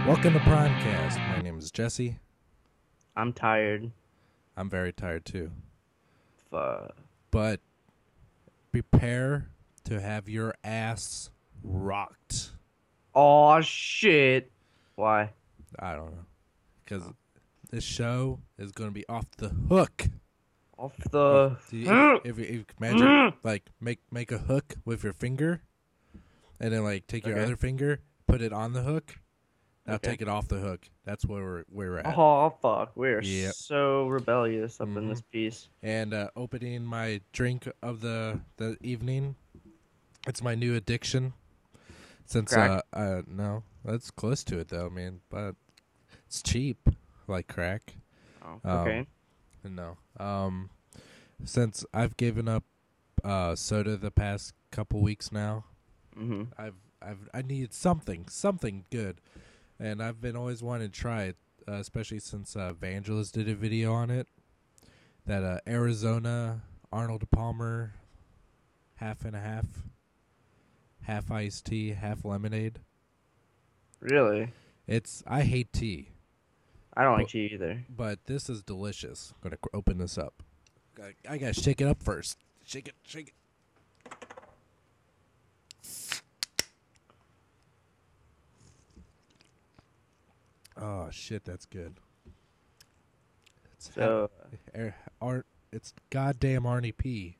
Welcome to Primecast. My name is Jesse. I'm tired. I'm very tired too. Fuck. But prepare to have your ass rocked. Oh shit. Why? I don't know. Because this show is going to be off the hook. Off the. If you imagine, like, make a hook with your finger, and then, like, take your other finger, put it on the hook. Now take it off the hook. That's where we're at. Oh fuck, we're Yep. so rebellious up in this piece. And opening my drink of the evening. It's my new addiction. Since Crack? no, that's close to it though, man. But it's cheap, like crack. Oh, okay. No. Since I've given up soda the past couple weeks now, I needed something good. And I've been always wanting to try it, especially since Avengers did a video on it. That Arizona Arnold Palmer half and a half iced tea, half lemonade. Really? I hate tea. I don't like tea either. But this is delicious. I'm going to open this up. I got to shake it up first. Shake it. Oh, shit, that's good. It's goddamn Arnie P.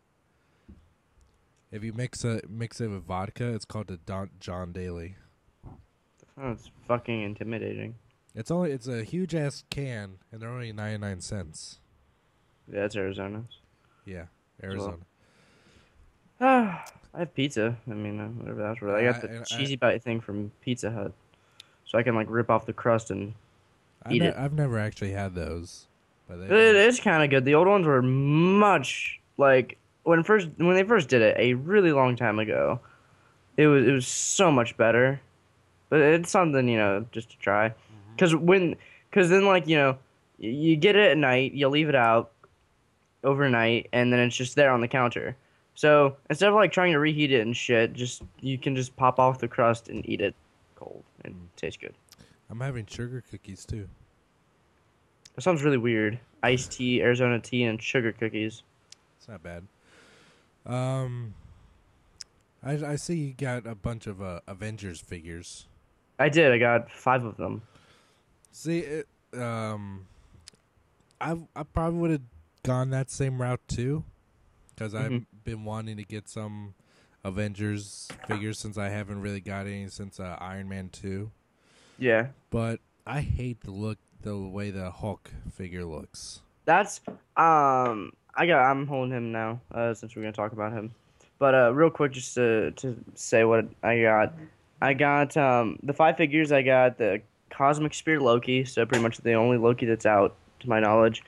If you mix it with vodka, it's called the John Daly. That's fucking intimidating. It's a huge ass can, and they're only 99 cents. Yeah, it's Arizona's. Yeah, Arizona. I have pizza. I mean, whatever that's worth. I got the cheesy bite thing from Pizza Hut, so I can like rip off the crust and eat it. I've never actually had those. But It is kind of good. The old ones were much like when they first did it a really long time ago. It was so much better, but it's something just to try. Because then like you get it at night, you leave it out overnight, and then it's just there on the counter. So instead of like trying to reheat it and shit, you can just pop off the crust and eat it cold and it tastes good. I'm having sugar cookies too. That sounds really weird. Iced tea, Arizona tea, and sugar cookies. It's not bad. I see you got a bunch of Avengers figures. I did. I got 5 of them. See, I probably would have gone that same route too, because I've been wanting to get some Avengers figures since I haven't really got any since Iron Man 2. Yeah. But I hate the way the Hulk figure looks. That's I'm holding him now, since we're gonna talk about him. But real quick, just to say what I got. I got the 5 figures. I got the Cosmic Spear Loki, so pretty much the only Loki that's out to my knowledge.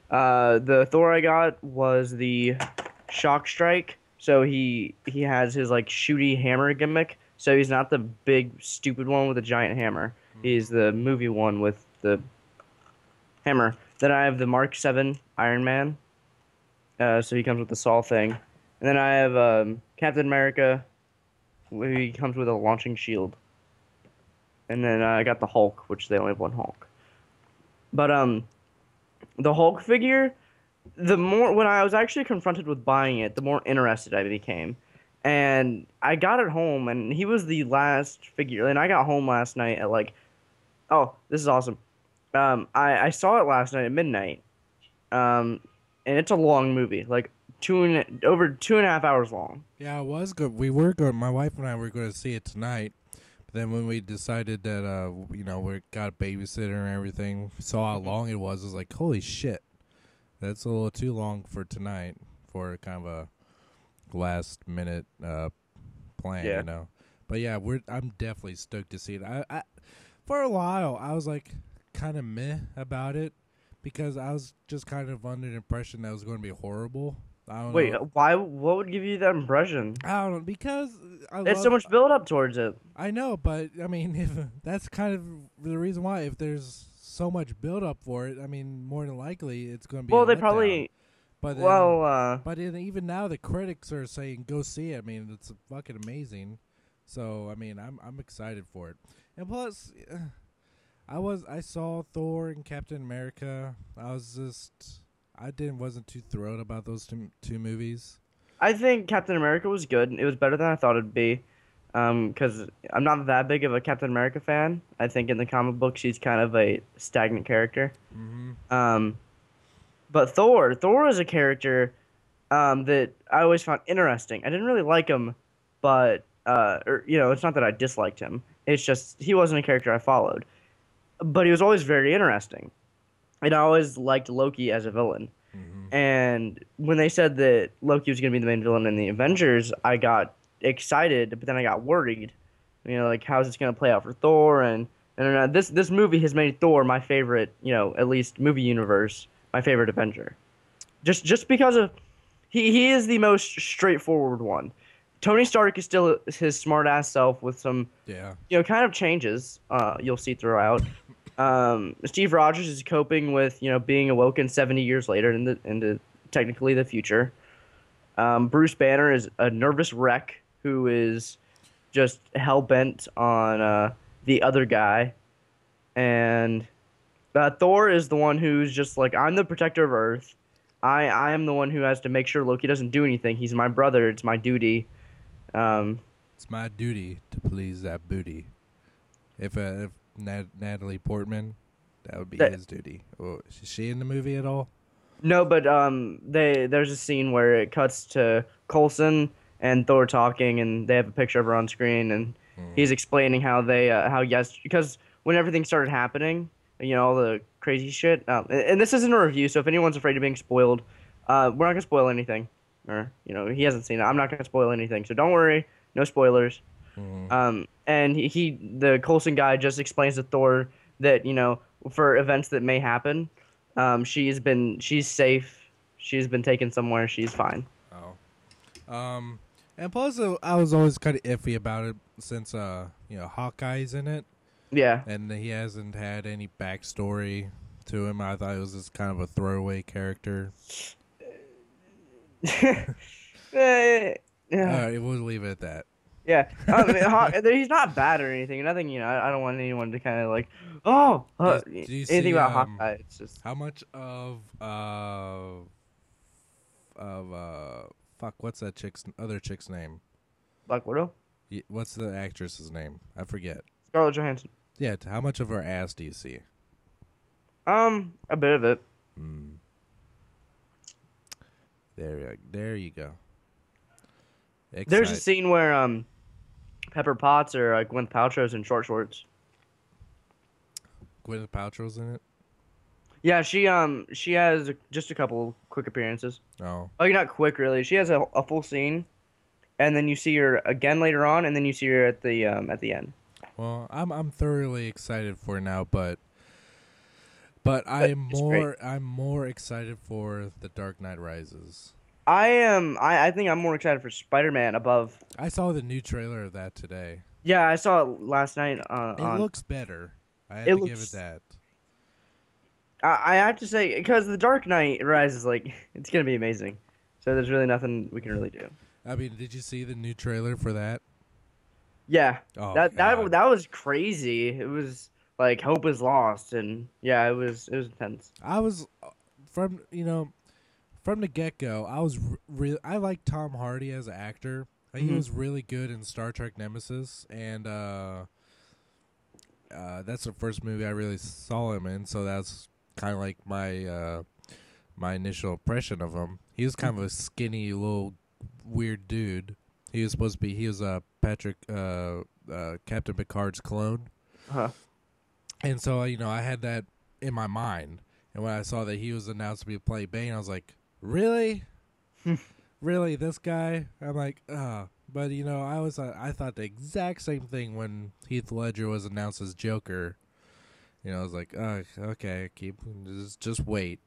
The Thor I got was the Shock Strike, so he has his like shooty hammer gimmick. So he's not the big stupid one with a giant hammer. He's the movie one with the hammer. Then I have the Mark 7 Iron Man. So he comes with the saw thing. And then I have Captain America. He comes with a launching shield. And then I got the Hulk, which they only have one Hulk. But the Hulk figure, when I was actually confronted with buying it, the more interested I became. And I got it home, and he was the last figure. And I got home last night at like, oh, this is awesome. I saw it last night at midnight. And it's a long movie, like over 2.5 hours long. Yeah, it was good. We were going. My wife and I were going to see it tonight. But then when we decided that we got a babysitter and everything, saw how long it was. I was like, holy shit, that's a little too long for tonight for kind of a last minute plan, But yeah, I'm definitely stoked to see it. I for a while I was like kind of meh about it because I was just kind of under the impression that it was going to be horrible. I don't know. Why? What would give you that impression? I don't know, because There's so much build up towards it. I know, but I mean, if that's kind of the reason why. If there's so much build up for it, I mean, more than likely it's going to be. Well, a they letdown. probably. But then, but even now the critics are saying go see it. I mean, it's fucking amazing. So I mean, I'm excited for it, and plus, I saw Thor and Captain America. I wasn't too thrilled about those two movies. I think Captain America was good. It was better than I thought it'd be. Because I'm not that big of a Captain America fan. I think in the comic book she's kind of a stagnant character. Mm-hmm. Um, but Thor is a character that I always found interesting. I didn't really like him, but it's not that I disliked him. It's just he wasn't a character I followed. But he was always very interesting, and I always liked Loki as a villain. Mm-hmm. And when they said that Loki was going to be the main villain in the Avengers, I got excited, but then I got worried. Like how's this going to play out for Thor? And this movie has made Thor my favorite. At least movie universe, my favorite Avenger. Just because of he is the most straightforward one. Tony Stark is still his smart ass self with some Yeah. kind of changes you'll see throughout. Steve Rogers is coping with being awoken 70 years later into technically the future. Bruce Banner is a nervous wreck who is just hell bent on the other guy, and Thor is the one who's just like, I'm the protector of Earth. I am the one who has to make sure Loki doesn't do anything. He's my brother. It's my duty. Um, It's my duty to please that booty. If Natalie Portman, that would be that, his duty. Oh, is she in the movie at all? no, but there's a scene where it cuts to Coulson and Thor talking, and they have a picture of her on screen, and he's explaining because when everything started happening, all the crazy shit. And this isn't a review, so if anyone's afraid of being spoiled, we're not gonna spoil anything. Or he hasn't seen it. I'm not gonna spoil anything, so don't worry, no spoilers. And the Coulson guy just explains to Thor that for events that may happen, she's safe. She's been taken somewhere. She's fine. Oh. And plus, I was always kind of iffy about it since Hawkeye's in it, Yeah. and he hasn't had any backstory to him. I thought it was just kind of a throwaway character. Yeah. All right, we'll leave it at that. Yeah, he's not bad or anything. Nothing, I don't want anyone to kind of like, Do you anything see, about Hawkeye. It's just how much of fuck, what's that other chick's name? Black Widow, What's the actress's name? I forget. Scarlett Johansson. Yeah, how much of her ass do you see? A bit of it. There you go. There's a scene where Pepper Potts or Gwyneth Paltrow's in short shorts. Gwyneth Paltrow's in it. Yeah, she has just a couple quick appearances. Oh, Not quick really. She has a full scene, and then you see her again later on, and then you see her at the end. well, I'm thoroughly excited for it now, but I'm more excited for The Dark Knight Rises. I think I'm more excited for Spider-Man above. I saw the new trailer of that today. Yeah, I saw it last night. It looks better. I have to give it that. I have to say, because The Dark Knight Rises, it's gonna be amazing. So there's really nothing we can really do. I mean, did you see the new trailer for that? Yeah, Oh, that was crazy. It was like hope is lost, and yeah, it was intense. I was from the get go. I was I like Tom Hardy as an actor. He was really good in Star Trek Nemesis, and that's the first movie I really saw him in. So that's kind of like my initial impression of him. He was kind of a skinny little weird dude. He was supposed to be. He was Captain Picard's clone. Uh-huh. And so I had that in my mind, and when I saw that he was announced to be play Bane, I was like, really? Really, this guy? I'm like, but I thought the exact same thing when Heath Ledger was announced as Joker. I was like, okay, just wait.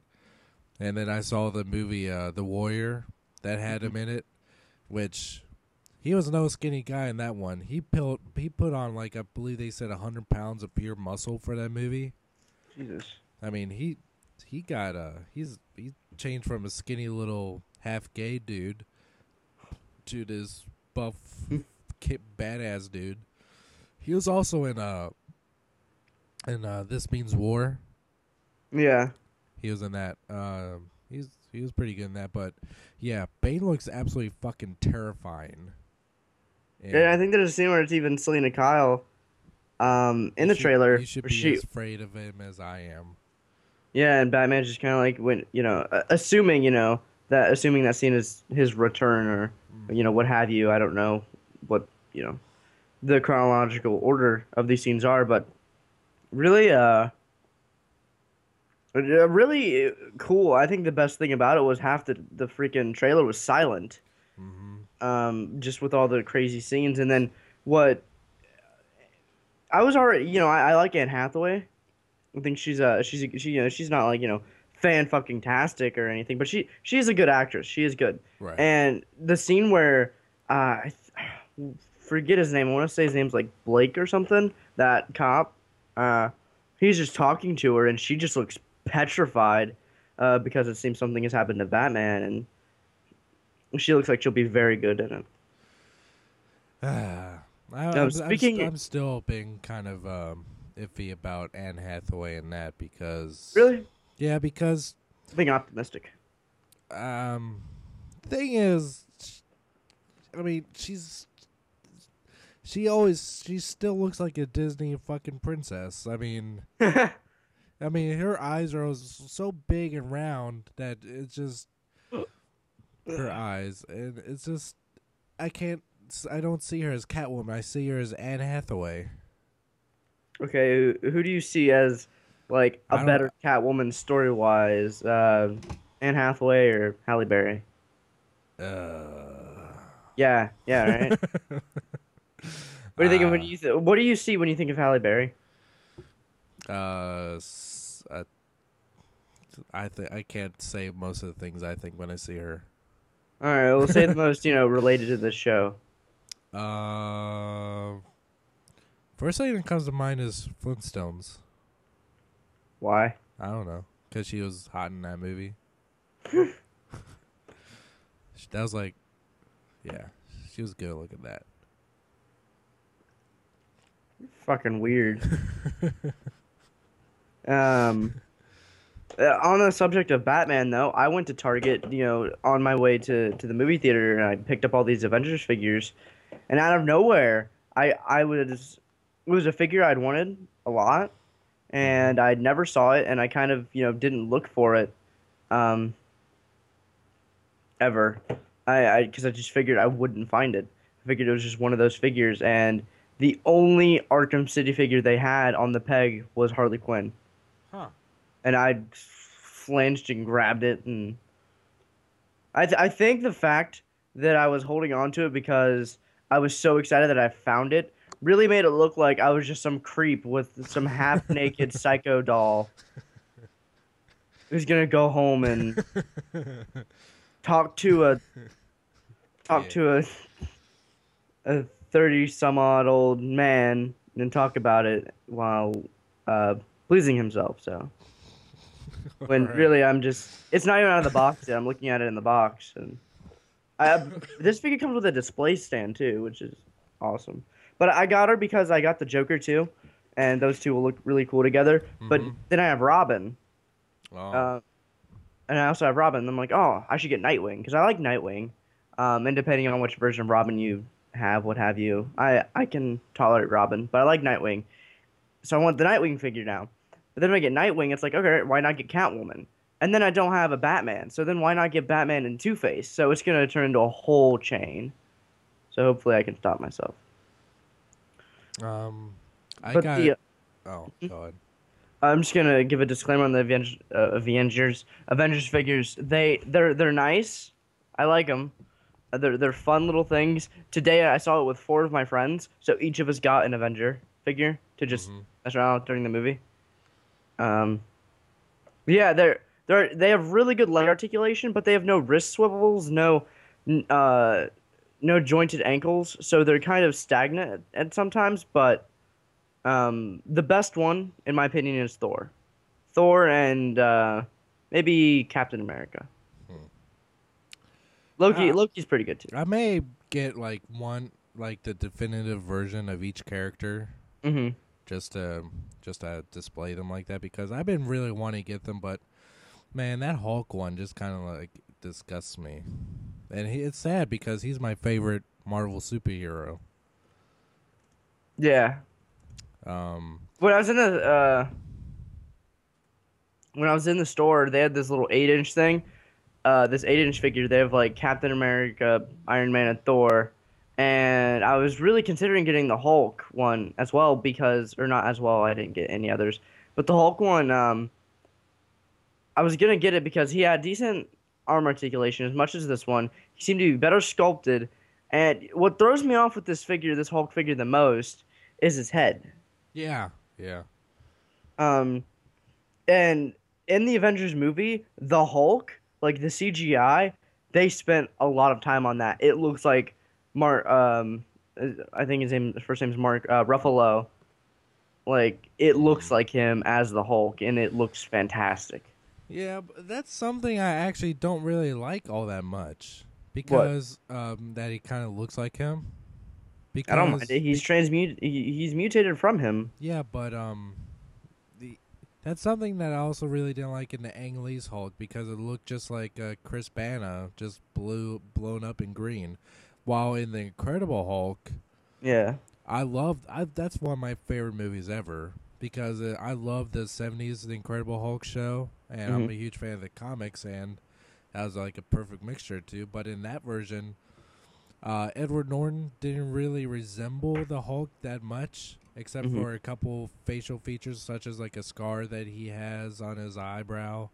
And then I saw the movie The Warrior that had him in it, which he was no skinny guy in that one. He put on I believe they said 100 pounds of pure muscle for that movie. Jesus. I mean, he changed from a skinny little half gay dude to this buff badass dude. He was also in And This Means War. Yeah. He was in that. He was pretty good in that. But yeah, Bane looks absolutely fucking terrifying. And I And think there's a scene where it's even Selena Kyle, in the trailer. you should Where be she, as afraid of him as I am. yeah, and Batman's just kind of like when assuming assuming that scene is his return or Mm-hmm. what have you. I don't know what the chronological order of these scenes are, but really, really cool. I think the best thing about it was half the freaking trailer was silent, Mm-hmm. just with all the crazy scenes, and then what I was already, I like Anne Hathaway. I think she's not like fan fucking tastic or anything, but she's a good actress. She is good. Right. And the scene where forget his name. I want to say his name's like Blake or something. That cop. Uh, he's just talking to her, and she just looks petrified. Because it seems something has happened to Batman, and she looks like she'll be very good in it. Speaking I'm still being kind of iffy about Anne Hathaway and that because really, because being optimistic. um thing is, I mean she still looks like a Disney fucking princess. I mean her eyes are so big and round that it's just her eyes, and it's just I don't see her as Catwoman. I see her as Anne Hathaway. Okay, who do you see as like a I don't. better Catwoman story wise? Anne Hathaway or Halle Berry? Uh, Yeah, yeah, right. What do you think when uh, what do you see when you think of Halle Berry? uh, s- uh, I can't say most of the things I think when I see her. All right, we'll say the most related to the show. Uh, First thing that comes to mind is Flintstones. Why? I don't know, because she was hot in that movie. That was like, yeah, she was good. Look at that. Fucking weird. Um, on the subject of Batman, though, I went to Target, on my way to the movie theater, and I picked up all these Avengers figures, and out of nowhere, I was it was a figure I'd wanted a lot, Mm-hmm. and I never saw it, and I kind of didn't look for it, um, ever. I because I just figured I wouldn't find it. I figured it was just one of those figures, and the only Arkham City figure they had on the peg was Harley Quinn, Huh. and I flinched and grabbed it, and I think the fact that I was holding on to it because I was so excited that I found it really made it look like I was just some creep with some half naked psycho doll who's gonna go home and talk to a talk Yeah. to a 30 some odd old man and talk about it while uh, pleasing himself. So All when right. really it's not even out of the box yet. I'm looking at it in the box, and this figure comes with a display stand too, which is awesome. But I got her because I got the Joker too, and those two will look really cool together. But Mm-hmm. then I have Robin, Oh. uh, and I also have Robin. And I'm like, oh, I should get Nightwing because I like Nightwing. And depending on which version of Robin you have, what have you, I can tolerate Robin, but I like Nightwing. So I want the Nightwing figure now. But then when I get Nightwing, it's like, okay, why not get Catwoman? And then I don't have a Batman, so then why not get Batman and Two Face? So it's gonna turn into a whole chain. So hopefully I can stop myself. Um, I But got. the Oh God. I'm just gonna give a disclaimer on the Avengers figures. They're nice. I like them. They're fun little things. Today I saw it with four of my friends, so each of us got an Avenger figure to just Mm-hmm. mess around during the movie. Um, yeah, they have really good leg articulation, but they have no wrist swivels, n- uh, no jointed ankles, so they're kind of stagnant at sometimes. But the best one, in my opinion, is Thor. Thor and maybe Captain America. Hmm. Loki's pretty good too. I may get like the definitive version of each character Hmm just to display them like that because I've been really wanting to get them, but man, that Hulk one just kind of like disgusts me, and it's sad because he's my favorite Marvel superhero. Yeah. Um, When I was in the store, they had this little 8-inch thing. This 8-inch figure. They have like Captain America, Iron Man, and Thor. And I was really considering getting the Hulk one as well because, or not as well. I didn't get any others, but the Hulk one, I was gonna get it because he had decent arm articulation as much as this one. He seemed to be better sculpted. And what throws me off with this figure, this Hulk figure, the most is his head. yeah, yeah. Um, And in the Avengers movie, the Hulk, like the CGI, they spent a lot of time on that. It looks like Mark, I think his first name is Mark Ruffalo. Like it looks Mm. like him as the Hulk, and it looks fantastic. Yeah, but that's something I actually don't really like all that much What? because that he kind of looks like him. I don't mind it. Because He's mutated from him. yeah, but the that's something that I also really didn't like in the Ang Lee's Hulk because it looked just like Chris Bana, just blown up in green. While in the Incredible Hulk, Yeah. that's one of my favorite movies ever because I love the '70s The Incredible Hulk show, and I'm Hmm. a huge fan of the comics, and that was like a perfect mixture too. But in that version, Edward Norton didn't really resemble the Hulk that much, except Hmm. for a couple facial features, such as like a scar that he has on his eyebrow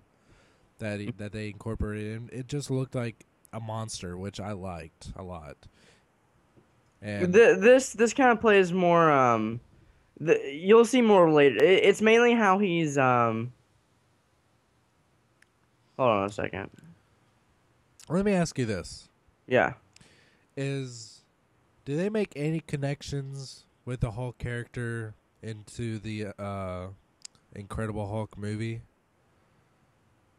that they incorporated in. It just looked like a monster, which I liked a lot. And This kind of plays more. You'll see more later. It's mainly how he's. Hold on a second. let me ask you this: Yeah. Is do they make any connections with the Hulk character into the Incredible Hulk movie?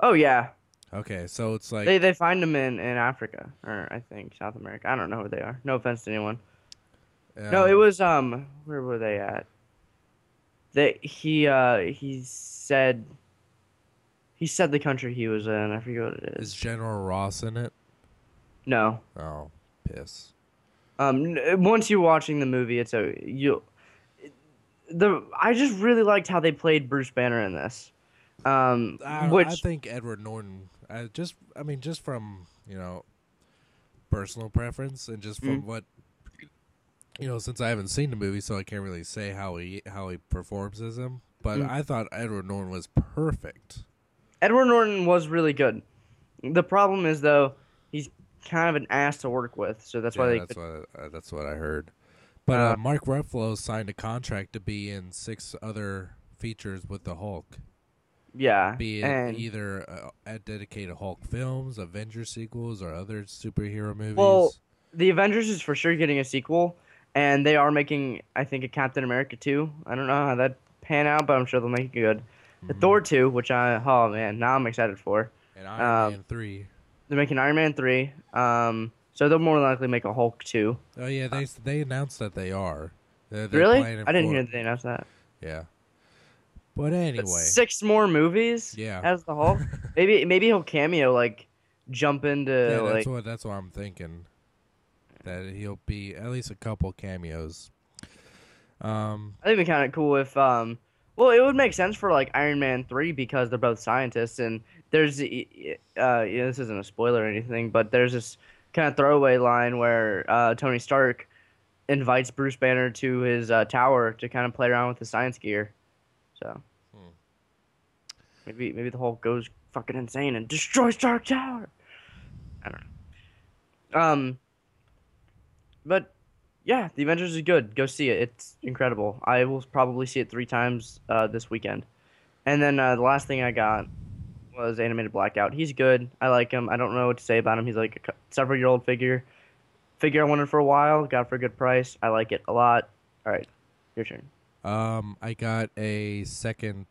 Oh yeah. Okay, so it's like They find him in Africa or I think South America. I don't know who they are. No offense to anyone. No, it um, was where were they at? He said the country he was in. I forget what it is is. General Ross in it? No. Oh, piss. Once you're watching the movie, it's a you the I just really liked how they played Bruce Banner in this. I Which think Edward Norton. I mean, just from personal preference and just mm, from what since I haven't seen the movie, so I can't really say how he performs as him. But mm. I thought Edward Norton was perfect. Edward Norton was really good. The problem is though, he's kind of an ass to work with, so that's why Yeah, they could. that's what I heard. But Uh, Mark Ruffalo signed a contract to be in 6 other features with the Hulk, yeah, be it and either at dedicated Hulk films, Avengers sequels, or other superhero well, movies. the Avengers is for sure getting a sequel, and they are making, I think, a Captain America 2. I don't know how that pan out, but I'm sure they'll make it good. The Hmm. Thor 2, which oh man, now I'm excited for. And Iron Um, Man 3. they're making Iron Man 3. So they'll more likely make a Hulk 2. Oh yeah, they announced that they are. They're Really? planning I didn't for hear that they announced that. yeah. But But anyway, 6 more movies yeah, as the Hulk. Maybe he'll cameo like jump into yeah. like. That's what I'm thinking. That he'll be at least a couple cameos. I think it'd be kind of cool if well, it would make sense for like Iron Man 3 because they're both scientists and there's this isn't a spoiler or anything, but there's this kind of throwaway line where Tony Stark invites Bruce Banner to his tower to kind of play around with the science gear. So Hmm. maybe the Hulk goes fucking insane and destroys Stark Tower. I don't know. But yeah, The Avengers is good. Go see it. It's incredible. I will probably see it 3 times this weekend. And then the last thing I got was Animated Blackout. He's good. I like him. I don't know what to say about him. He's like a several-year-old figure. Figure I wanted for a while. Got it for a good price. I like it a lot. All right, your turn. I got a second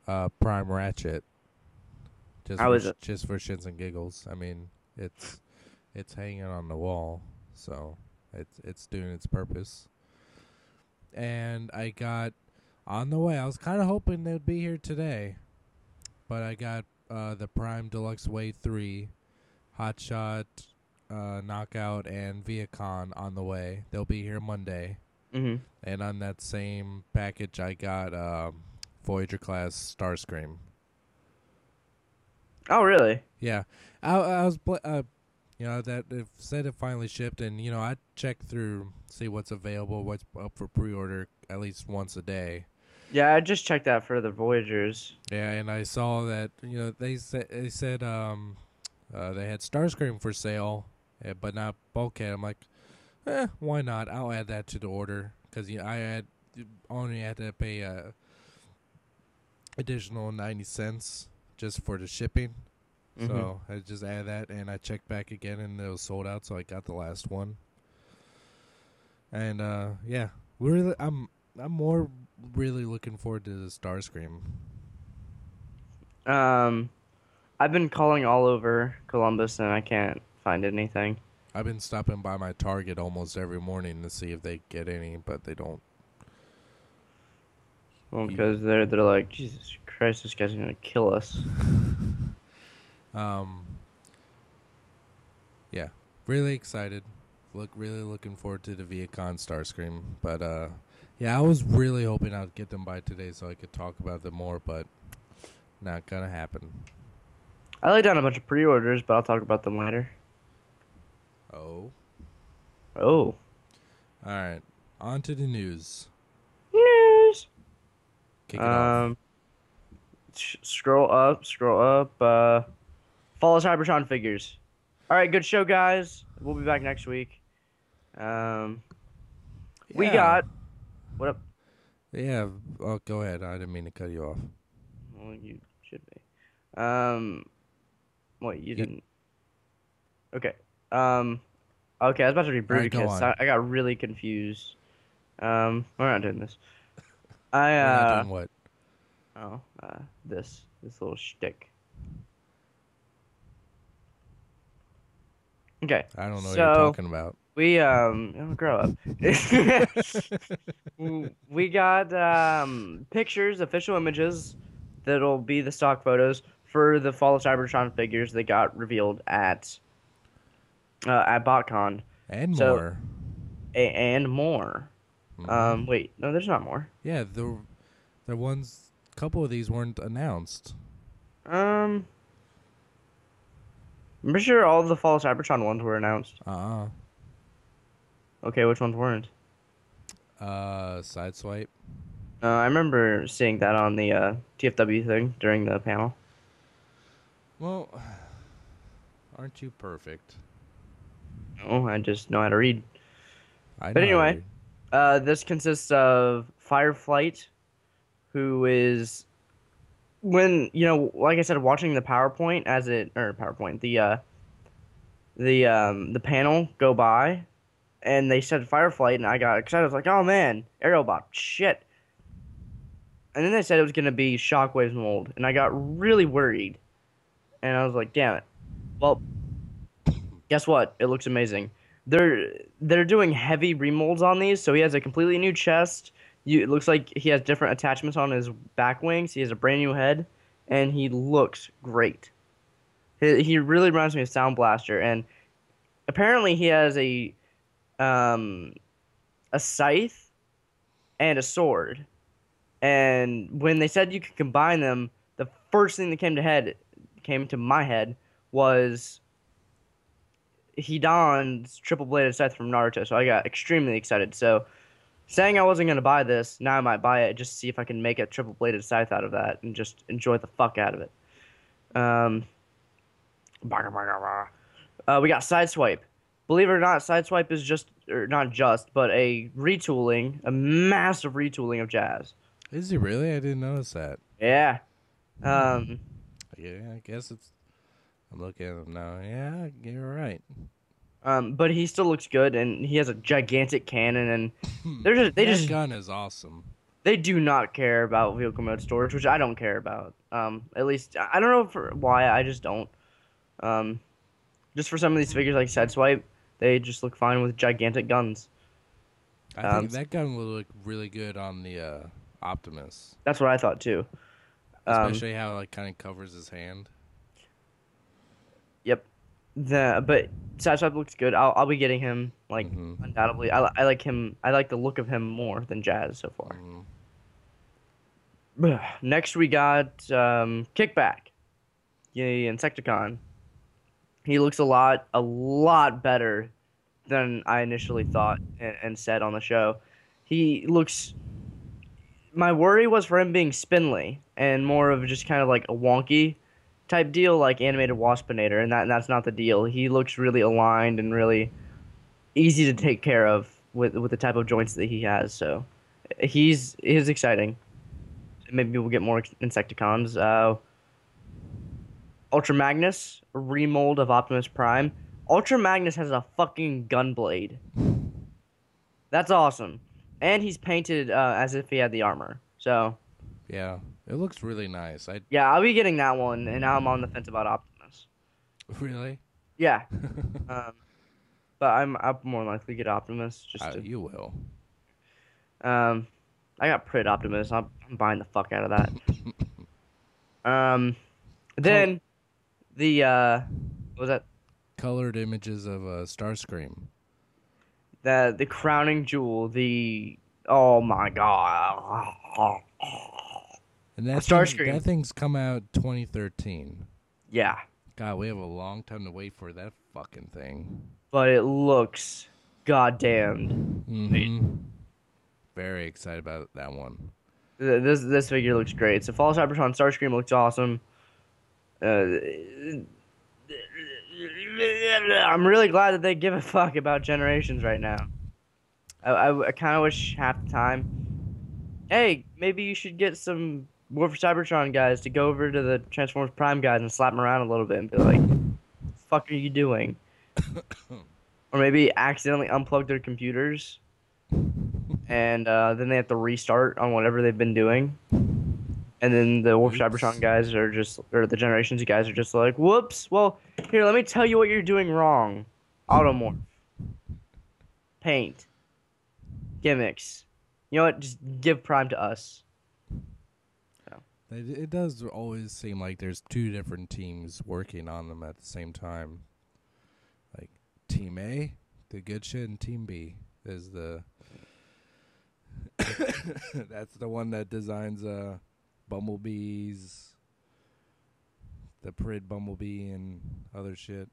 Prime Ratchet How is it? just for shits and giggles. I mean, it's hanging on the wall, so it's doing its purpose. And I got On the way. I was kind of hoping they'd be here today, but I got the Prime Deluxe Wave 3, Hotshot, Knockout, and Viacon on the way. They'll be here Monday. Mm-hmm. And on that same package, I got Voyager class Starscream. Oh, really? Yeah, I was that it said it finally shipped, and I check through, see what's available, what's up for pre-order at least once a day. Yeah, I just checked that for the Voyagers. Yeah, and I saw that they said they had Starscream for sale, but not Bulkhead. I'm like, why not? I'll add that to the order because only had to pay additional 90 cents just for the shipping. Mm-hmm. So I just added that, and I checked back again, and it was sold out. So I got the last one. And yeah, I'm more really looking forward to the Starscream. I've been calling all over Columbus and I can't find anything. I've been stopping by my Target almost every morning to see if they get any, but they don't. Well, because they're like, Jesus Christ, this guy's gonna kill us. Yeah, really excited. Really looking forward to the Viacon Starscream. But yeah, I was really hoping I'd get them by today so I could talk about them more, but not gonna happen. I laid down a bunch of pre-orders, but I'll talk about them later. Oh. Oh. All right. On to the news. News. Kick it off. Scroll up. Follow Cybertron figures. All right, good show, guys. We'll be back next week. We got. What up? Yeah. Oh, go ahead. I didn't mean to cut you off. Well, you should be. Wait, you didn't. Okay. Okay, I was about to read Bruticus. Right, I got really confused. We're not doing this. We're not doing what? Oh, this little shtick. Okay. I don't know what you're talking about. We grow up. We got pictures, official images that'll be the stock photos for the Fall of Cybertron figures that got revealed at BotCon. And more. And more. Mm-hmm. Wait, no, there's not more. Yeah, the ones. A couple of these weren't announced. I'm pretty sure all of the Fall of Cybertron ones were announced. Okay, which ones weren't? Sideswipe. I remember seeing that on the TFW thing during the panel. Well, aren't you perfect? No, I just know how to read. But anyway, this consists of Fireflight, who is, when, like I said, watching the PowerPoint the panel go by, and they said Fireflight, and I got excited. I was like, oh man, Aerobot, shit. And then they said it was going to be Shockwave's mold, and I got really worried. And I was like, damn it. Well, guess what? It looks amazing. They're doing heavy remolds on these, so he has a completely new chest. It looks like he has different attachments on his back wings. He has a brand new head, and he looks great. He really reminds me of Sound Blaster, and apparently he has a scythe and a sword. And when they said you could combine them, the first thing that came to my head was Hidan's triple bladed scythe from Naruto. So I got extremely excited. So saying I wasn't gonna buy this, now I might buy it just to see if I can make a triple bladed scythe out of that and just enjoy the fuck out of it. We got Sideswipe. Believe it or not, Sideswipe is but a massive retooling of Jazz. Is he really? I didn't notice that. Yeah. Yeah, I guess it's. I'm looking at him now. Yeah, you're right. But he still looks good, and he has a gigantic cannon, and That gun is awesome. They do not care about vehicle mode storage, which I don't care about. At least I don't know why. I just don't. Just for some of these figures like Sideswipe, they just look fine with gigantic guns. I think that gun will look really good on the Optimus, That's what I thought too. especially how it like kind of covers his hand. Yep. But Sideswipe looks good. I'll be getting him like Mm-hmm. undoubtedly. I like him. I like the look of him more than Jazz so far. Mm-hmm. Next we got Kickback. Yay, Insecticon. He looks a lot better than I initially thought and said on the show. He looks. My worry was for him being spindly and more of just kind of like a wonky type deal, like animated Waspinator, and that's not the deal. He looks really aligned and really easy to take care of with the type of joints that he has. So he's exciting. Maybe we'll get more Insecticons. Ultra Magnus, a remold of Optimus Prime. Ultra Magnus has a fucking gun blade. That's awesome. And he's painted as if he had the armor. So, Yeah, it looks really nice. I yeah, I'll be getting that one, and now I'm on the fence about Optimus. really. Yeah, um, but I'll more likely get Optimus just to. You will. Um, I got Prit Optimus. I'm buying the fuck out of that. Then the what was that? Colored images of Starscream. The crowning jewel. The oh my god. And that Starscream. That thing's come out 2013. Yeah, God, we have a long time to wait for that fucking thing. but it looks goddamned. Mm-hmm. Very excited about that one. This figure looks great. So Fall Cybertron Starscream looks awesome. I'm really glad that they give a fuck about Generations right now. I kind of wish half the time. Hey, maybe you should get some War for Cybertron guys to go over to the Transformers Prime guys and slap them around a little bit and be like, "Fuck are you doing?" Or maybe accidentally unplug their computers, and then they have to restart on whatever they've been doing. And then the War for Cybertron guys are just, or the Generations guys are just like, "Whoops! Well, here, let me tell you what you're doing wrong. Automorph, paint, gimmicks. You know what? Just give Prime to us." So. It does always seem like there's two different teams working on them at the same time. Like Team A, the good shit, and Team B is the that's the one that designs bumblebees, the Prid Bumblebee, and other shit.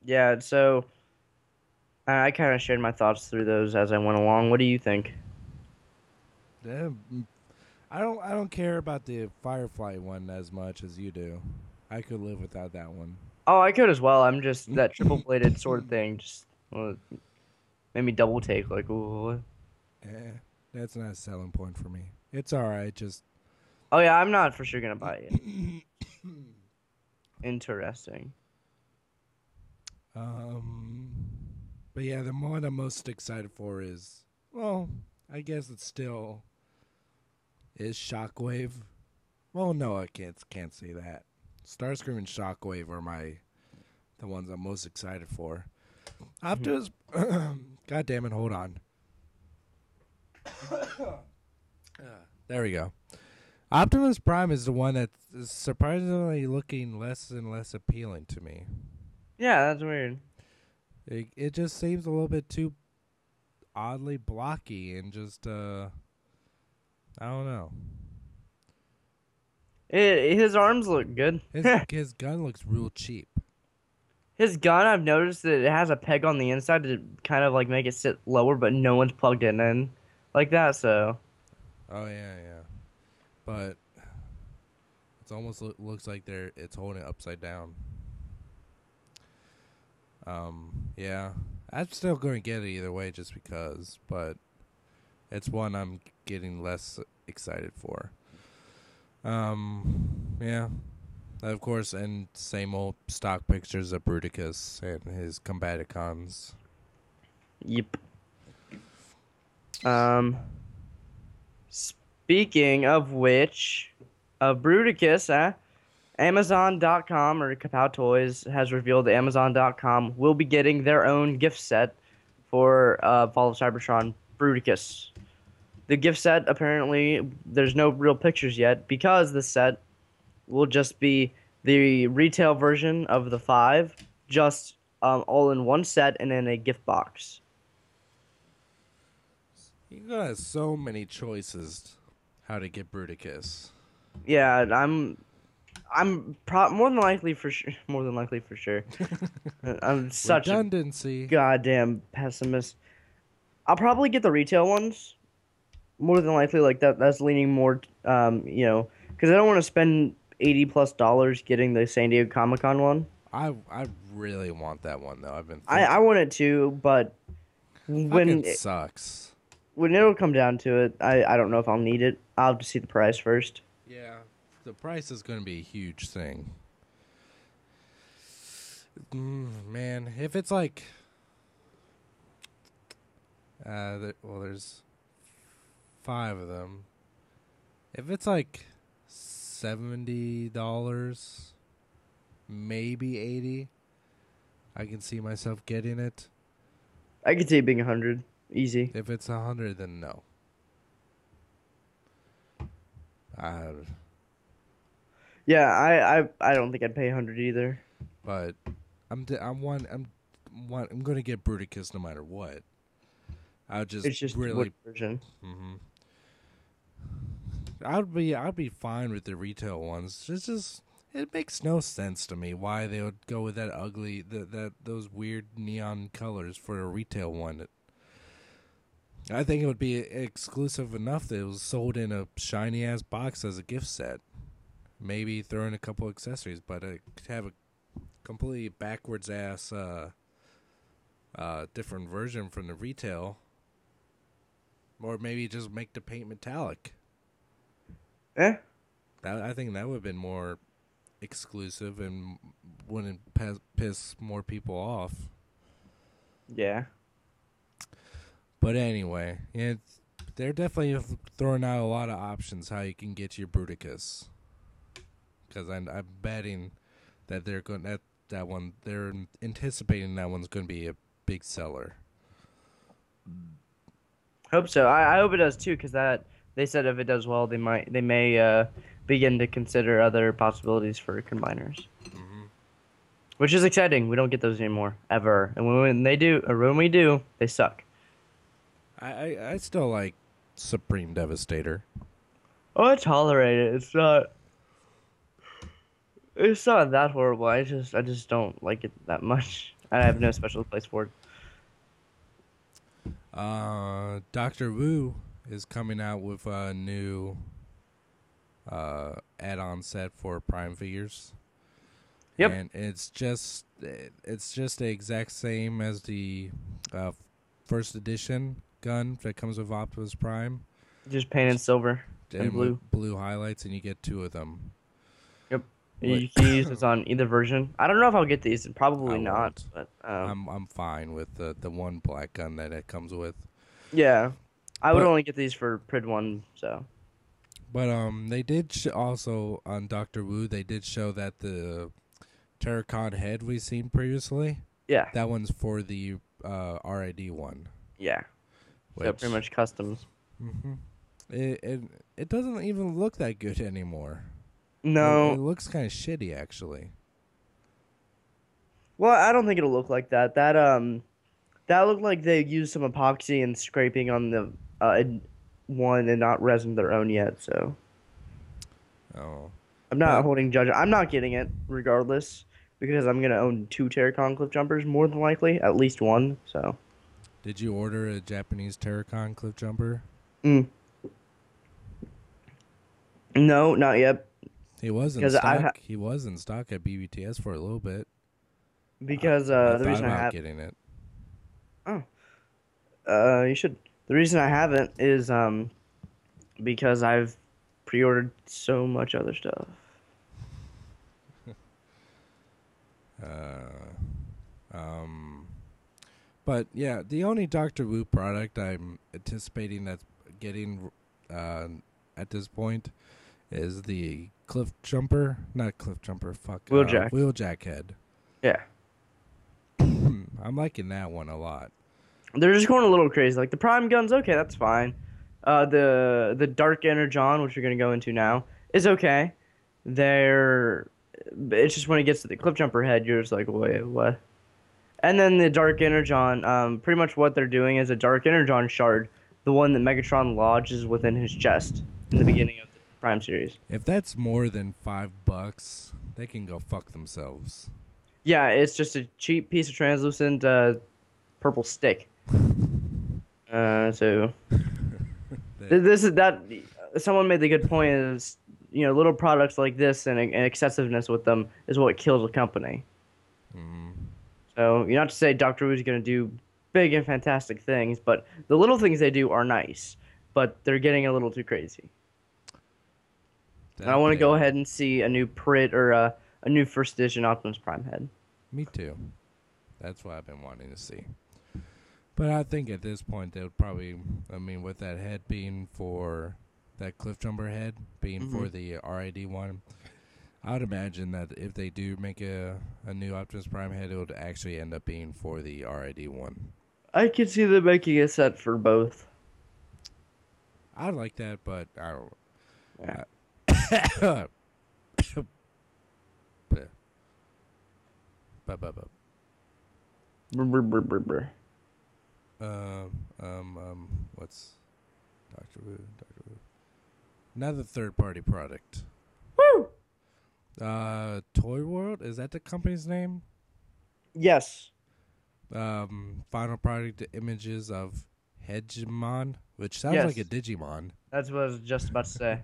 Yeah, so I kind of shared my thoughts through those as I went along. What do you think? Yeah, I don't care about the Firefly one as much as you do. I could live without that one. Oh, I could as well. I'm just that triple bladed sword thing just made me double take. Like, ooh. That's not a selling point for me. It's all right. Just Oh yeah, I'm not for sure gonna buy it. Interesting. But yeah, the one I'm most excited for is, well, I guess it still is Shockwave. Well, no, I can't say that. Starscream and Shockwave are the ones I'm most excited for. Optimus, God damn it, hold on. There we go. Optimus Prime is the one that's surprisingly looking less and less appealing to me. Yeah, that's weird. It just seems a little bit too oddly blocky and just I don't know. His arms look good. His gun looks real cheap. His gun, I've noticed that it has a peg on the inside to kind of like make it sit lower, but no one's plugged it in like that. So. Oh yeah. But it almost looks like it's holding it upside down. Yeah, I'm still going to get it either way just because, but it's one I'm getting less excited for. Yeah, of course, and same old stock pictures of Bruticus and his Combaticons. Yep. Speaking of which, Bruticus, Amazon.com or Kapow Toys has revealed that Amazon.com will be getting their own gift set for Fall of Cybertron Bruticus. The gift set, apparently, there's no real pictures yet because the set will just be the retail version of the 5, just all in one set and in a gift box. You got so many choices how to get Bruticus. Yeah, more than likely for sure. More than likely for sure. I'm such a Redundancy. goddamn pessimist. I'll probably get the retail ones. More than likely, like that. That's leaning more, because I don't want to spend $80+ getting the San Diego Comic-Con one. I really want that one though. I've been I want it too, but fucking sucks. when it'll come down to it, I don't know if I'll need it. I'll have to see the price first. Yeah, the price is going to be a huge thing. Man, if it's like, there's 5 of them. If it's like $70, maybe 80, I can see myself getting it. I could see it being 100, easy. If it's 100, then no. Yeah, I don't think I'd pay 100 either. But I'm gonna get Bruticus no matter what. It's just really version. Mm-hmm. I'd be fine with the retail ones. It makes no sense to me why they would go with that ugly those weird neon colors for a retail one. I think it would be exclusive enough that it was sold in a shiny ass box as a gift set. Maybe throw in a couple accessories, but have a completely backwards ass different version from the retail. Or maybe just make the paint metallic. Eh? I think that would have been more exclusive and wouldn't piss more people off. Yeah. But anyway, they're definitely throwing out a lot of options how you can get your Bruticus. Because I'm betting that they're anticipating that one's going to be a big seller. Hope so. I hope it does too, because they said if it does well, they may begin to consider other possibilities for combiners, which is exciting. We don't get those anymore ever, and when they do, or when we do, they suck. I still like Supreme Devastator. Oh, I tolerate it. It's not. It's not that horrible. I just don't like it that much. I have no special place for it. Doctor Wu is coming out with a new add-on set for Prime figures. Yep. And it's just the exact same as the first edition gun that comes with Optimus Prime. Just painted silver and blue. Blue highlights, and you get 2 of them. Yep. You can use this on either version. I don't know if I'll get these. Probably not. But I'm fine with the one black gun that it comes with. Yeah, I would only get these for Prid 1. So. But they did also on Doctor Wu. They did show that the Terracon head we've seen previously. Yeah. That one's for the RID one. Yeah. So pretty much customs. Mm-hmm. It doesn't even look that good anymore. No. It looks kind of shitty, actually. Well, I don't think it'll look like that. That looked like they used some epoxy and scraping on the one and not resin their own yet. So. Oh. I'm not holding judgment. I'm not getting it regardless because I'm gonna own 2 Terracon cliff jumpers more than likely, at least one. So. Did you order a Japanese Terracon cliff jumper? No, not yet. He was in stock. He was in stock at BBTS for a little bit. Because I the reason I have getting it. Oh. You should. The reason I haven't is because I've pre-ordered so much other stuff. But yeah, the only Doctor Wu product I'm anticipating that's getting at this point is the cliff jumper, not cliff jumper, Wheeljack head. Yeah. I'm liking that one a lot. they're just going a little crazy. Like the Prime guns, okay, that's fine. The Dark Energon, which we're gonna go into now, is okay. They're it's just when it gets to the cliff jumper head, you're just like, wait, what? And then the Dark Energon, pretty much what they're doing is a Dark Energon shard, the one that Megatron lodges within his chest in the beginning of the Prime series. If that's more than $5, they can go fuck themselves. Yeah, it's just a cheap piece of translucent purple stick. So this is that. Someone made the good point is little products like this and excessiveness with them is what kills a company. Mm-hmm. So you're not to say Doctor Who's going to do big and fantastic things, but the little things they do are nice, but they're getting a little too crazy. And I want to go ahead and see a new Prit or a new first edition Optimus Prime head. Me too. That's what I've been wanting to see. But I think at this point they would probably, with that head being for that Cliffjumper head being for the RID one, I would imagine that if they do make a new Optimus Prime head, it would actually end up being for the RID one. I could see them making a set for both. I'd like that, but I don't. Yeah. What's Doctor Who? Another third-party product. Woo! Toy World, is that the company's name? Yes. Final product images of Hegemon, which sounds like a Digimon. That's what I was just about to say.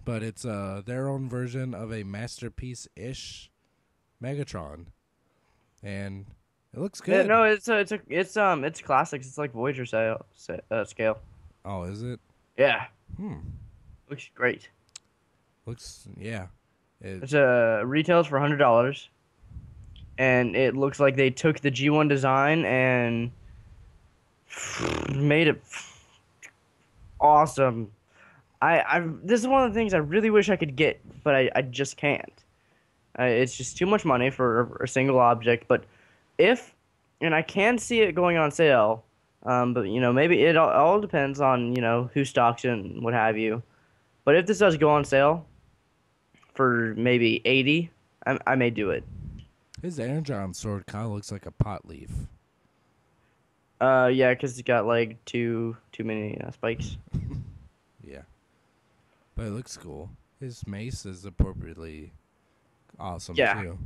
But it's their own version of a masterpiece-ish Megatron, and it looks good. Yeah, no, it's classics. It's like Voyager scale. Oh, is it? Yeah. Looks great. Yeah. It's retails for $100, and it looks like they took the G1 design and made it awesome. This is one of the things I really wish I could get, but I just can't. It's just too much money for a single object. But and I can see it going on sale, but maybe it all depends on who stocks it and what have you. But if this does go on sale for maybe 80, I may do it. His Energon sword kind of looks like a pot leaf. Yeah, because it's got like too many spikes. Yeah, but it looks cool. His mace is appropriately awesome too.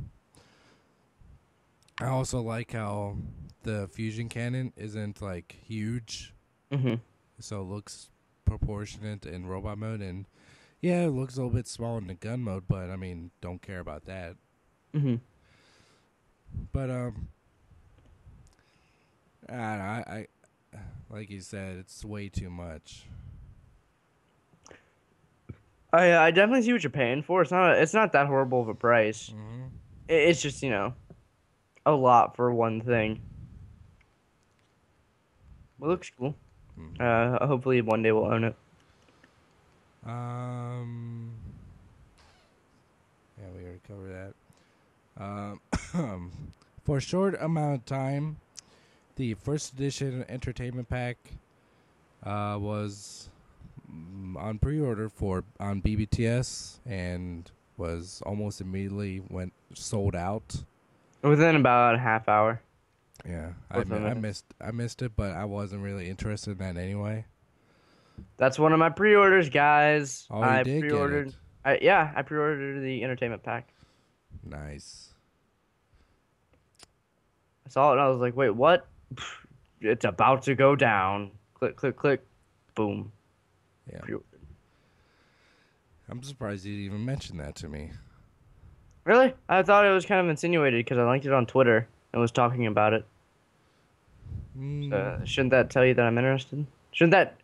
I also like how the fusion cannon isn't like huge, so it looks proportionate in robot mode, and yeah, it looks a little bit small in the gun mode, but don't care about that. But I like you said, it's way too much. I definitely see what you're paying for. It's not that horrible of a price. It's just a lot for one thing. It looks cool. Hopefully one day we'll own it. Yeah, we already covered that. For a short amount of time, the first edition entertainment pack was on pre-order on BBTS and was almost immediately sold out within about a half hour. Yeah, I missed it, but I wasn't really interested in that anyway. That's one of my pre-orders, guys. Oh, you did pre-ordered. Get it. I pre-ordered the entertainment pack. Nice. I saw it and I was like, "Wait, what? It's about to go down." Click, click, click, boom. Yeah. I'm surprised you even mentioned that to me. Really? I thought it was kind of insinuated because I linked it on Twitter and was talking about it. Shouldn't that tell you that I'm interested? Shouldn't that?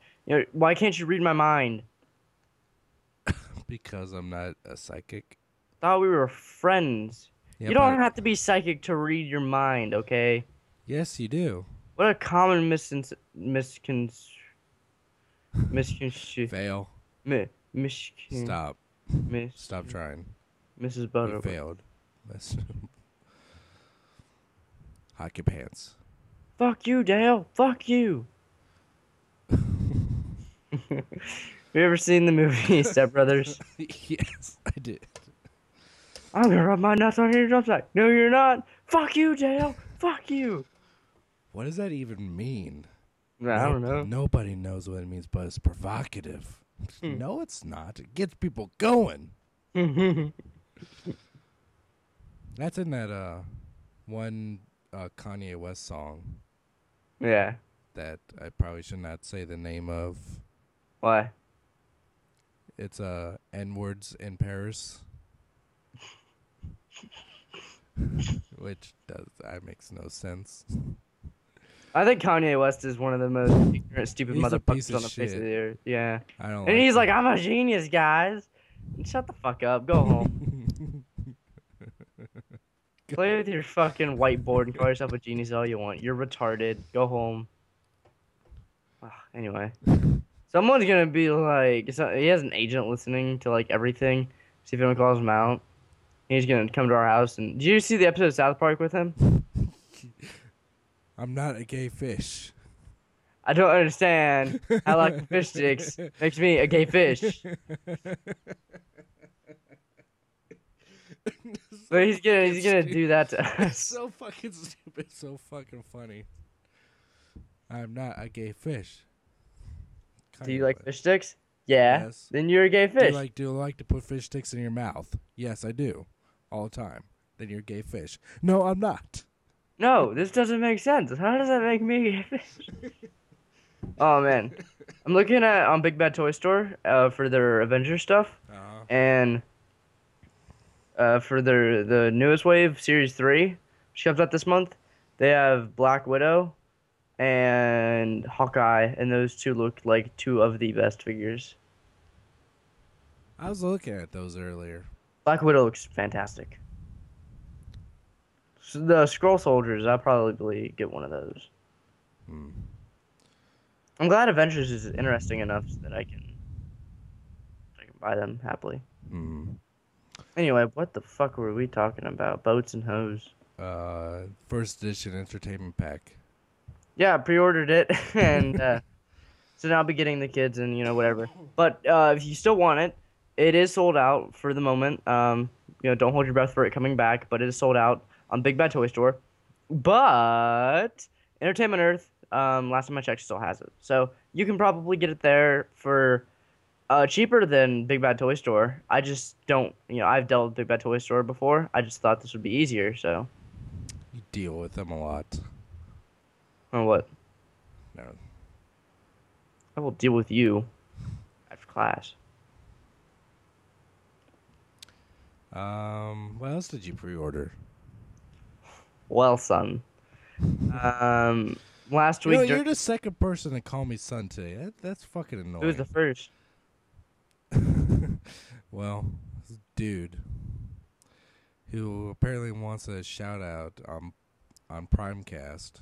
Why can't you read my mind? Because I'm not a psychic. Thought we were friends. Yeah, you don't have to be psychic to read your mind, okay? Yes, you do. What a common Fail. Stop. Stop trying. Mrs. Butter. You failed. Hockey pants. Fuck you, Dale. Fuck you. Have you ever seen the movie Step Brothers? Yes, I did. I'm gonna rub my nuts on your drumstick. No, you're not. Fuck you, Dale. Fuck you. What does that even mean? I don't know. Nobody knows what it means, but it's provocative. Hmm. No, it's not. It gets people going. That's in that one Kanye West song Yeah. that I probably should not say the name of. Why? It's N-words in Paris. Which that makes no sense. I think Kanye West is one of the most ignorant, stupid He's a piece motherfuckers of on the face of shit. the earth. Yeah. I don't And he's him. like, I'm a genius, guys. Shut the fuck up. Go home. Play with your fucking whiteboard and call yourself a genius all you want. You're retarded. Go home. Anyway. Someone's gonna be like, he has an agent listening to like everything. See if anyone calls him out. He's gonna come to our house. And did you see the episode of South Park with him? I'm not a gay fish. I don't understand how like fish sticks makes me a gay fish. But he's gonna do that to It's us. so fucking stupid. So fucking funny. I'm not a gay fish. Do you like fish sticks? Yeah. Yes. Then you're a gay Do fish. you like to put fish sticks in your mouth? Yes, I do. All the time. Then you're a gay fish. No, I'm not. No, this doesn't make sense. How does that make me a gay fish? Oh man, I'm looking at on Big Bad Toy Store for their Avengers stuff, and for the newest wave Series 3, which comes out this month. They have Black Widow and Hawkeye, and those two look like two of the best figures. I was looking at those earlier. Black Widow looks fantastic. So the Skrull Soldiers, I'll probably get one of those. Hmm. I'm glad Avengers is interesting enough so that I can buy them happily. Hmm. Anyway, what the fuck were we talking about? Boats and hoes. First edition entertainment pack. Yeah, I pre-ordered it, and so now I'll be getting the kids and whatever. But if you still want it, it is sold out for the moment. Don't hold your breath for it coming back, but it is sold out on Big Bad Toy Store. But Entertainment Earth, last time I checked, still has it. So you can probably get it there for cheaper than Big Bad Toy Store. I just don't, I've dealt with Big Bad Toy Store before. I just thought this would be easier, so. You deal with them a lot. Or what? No. I will deal with you after class. What else did you pre-order? Well, son. Last week. You're the second person to call me son today. That's fucking annoying. Who was the first? Well, this dude who apparently wants a shout out on Primecast,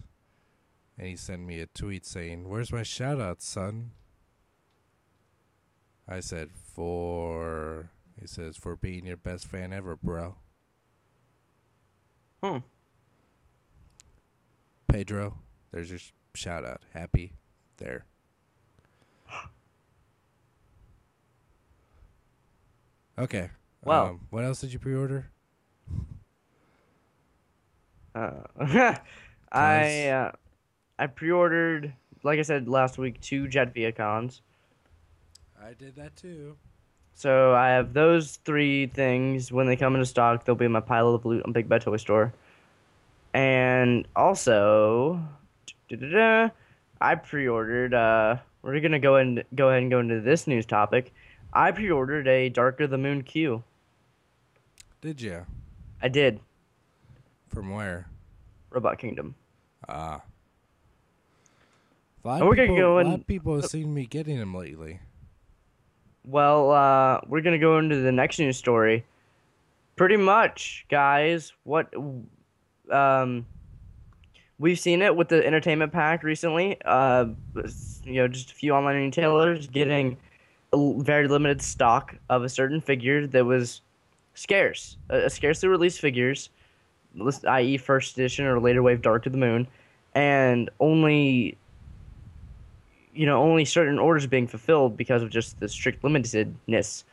and he sent me a tweet saying, "Where's my shout out, son?" I said, He says, "For being your best fan ever, bro." Pedro, there's your shout out. Happy there. Okay. Wow. What else did you pre-order? I pre-ordered, like I said last week, 2 Jet Viacons. I did that too. So I have those 3 things. When they come into stock, they'll be in my pile of loot on Big Bad Toy Store. And also, I pre-ordered. We're gonna go ahead and go into this news topic. I pre-ordered a Dark of the Moon Q. Did you? I did. From where? Robot Kingdom. A And we're gonna go lot in. of people have seen me getting them lately. Well, we're gonna go into the next news story. Pretty much, guys. We've seen it with the entertainment pack recently. Just a few online retailers getting a very limited stock of a certain figure that was scarce, scarcely released figures, i.e., first edition or later wave Dark of the Moon, and only certain orders being fulfilled because of just the strict limitedness.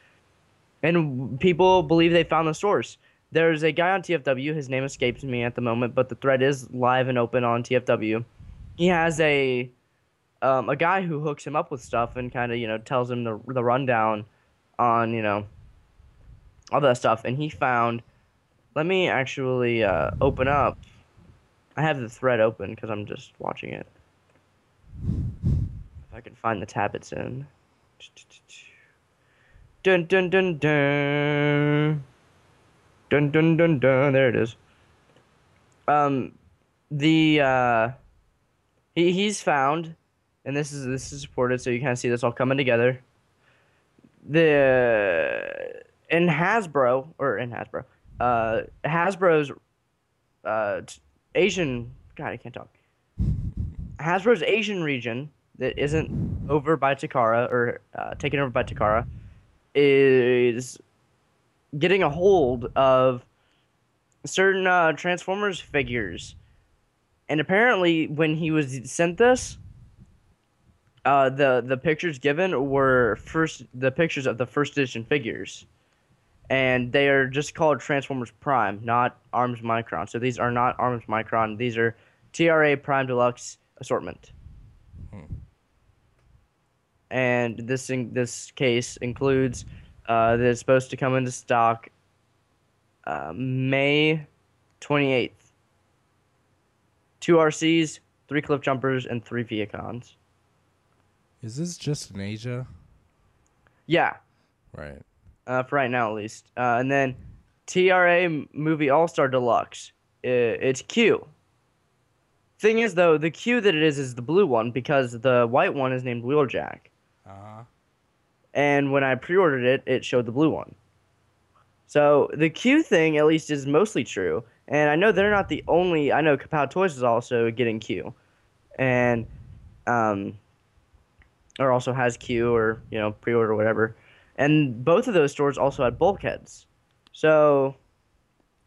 And people believe they found the source. There's a guy on TFW. His name escapes me at the moment, but the thread is live and open on TFW. He has a guy who hooks him up with stuff and kind of tells him the rundown on all that stuff. And he found. Let me actually open up. I have the thread open because I'm just watching it. If I can find the tab it's in. Dun dun dun dun. Dun dun dun dun. There it is. Um, the he's found, and this is supported, so you kind of see this all coming together. The in Hasbro or in Hasbro, Hasbro's Asian. God, I can't talk. Hasbro's Asian region that isn't over by Takara or taken over by Takara is getting a hold of certain Transformers figures. And apparently, when he was sent this, the pictures given were the pictures of the first edition figures, and they are just called Transformers Prime, not Arms Micron. So these are not Arms Micron. These are TRA Prime Deluxe assortment. And this case includes that it's supposed to come into stock May 28th. 2 RCs, 3 Cliff Jumpers, and 3 Viacons. Is this just in Asia? Yeah, Right. for right now at least. And then TRA Movie All-Star Deluxe. It's Q. Thing is, though, the Q that it is the blue one because the white one is named Wheeljack. Uh-huh. And when I pre-ordered it, it showed the blue one. So the Q thing, at least, is mostly true. And I know they're not the only. I know Kapow Toys is also getting Q, and or also has Q or pre-order or whatever. And both of those stores also had bulkheads. So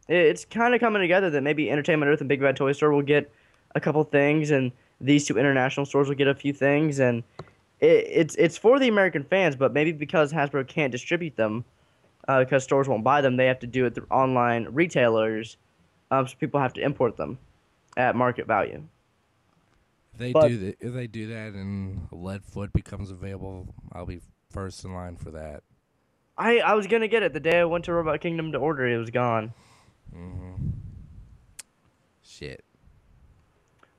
it's kind of coming together that maybe Entertainment Earth and Big Bad Toy Store will get a couple things, and these two international stores will get a few things, and it's for the American fans, but maybe because Hasbro can't distribute them, because stores won't buy them, they have to do it through online retailers, so people have to import them at market value. But If they do that and Leadfoot becomes available, I'll be first in line for that. I was gonna get it the day I went to Robot Kingdom to order it. It was gone. Mm-hmm. Shit.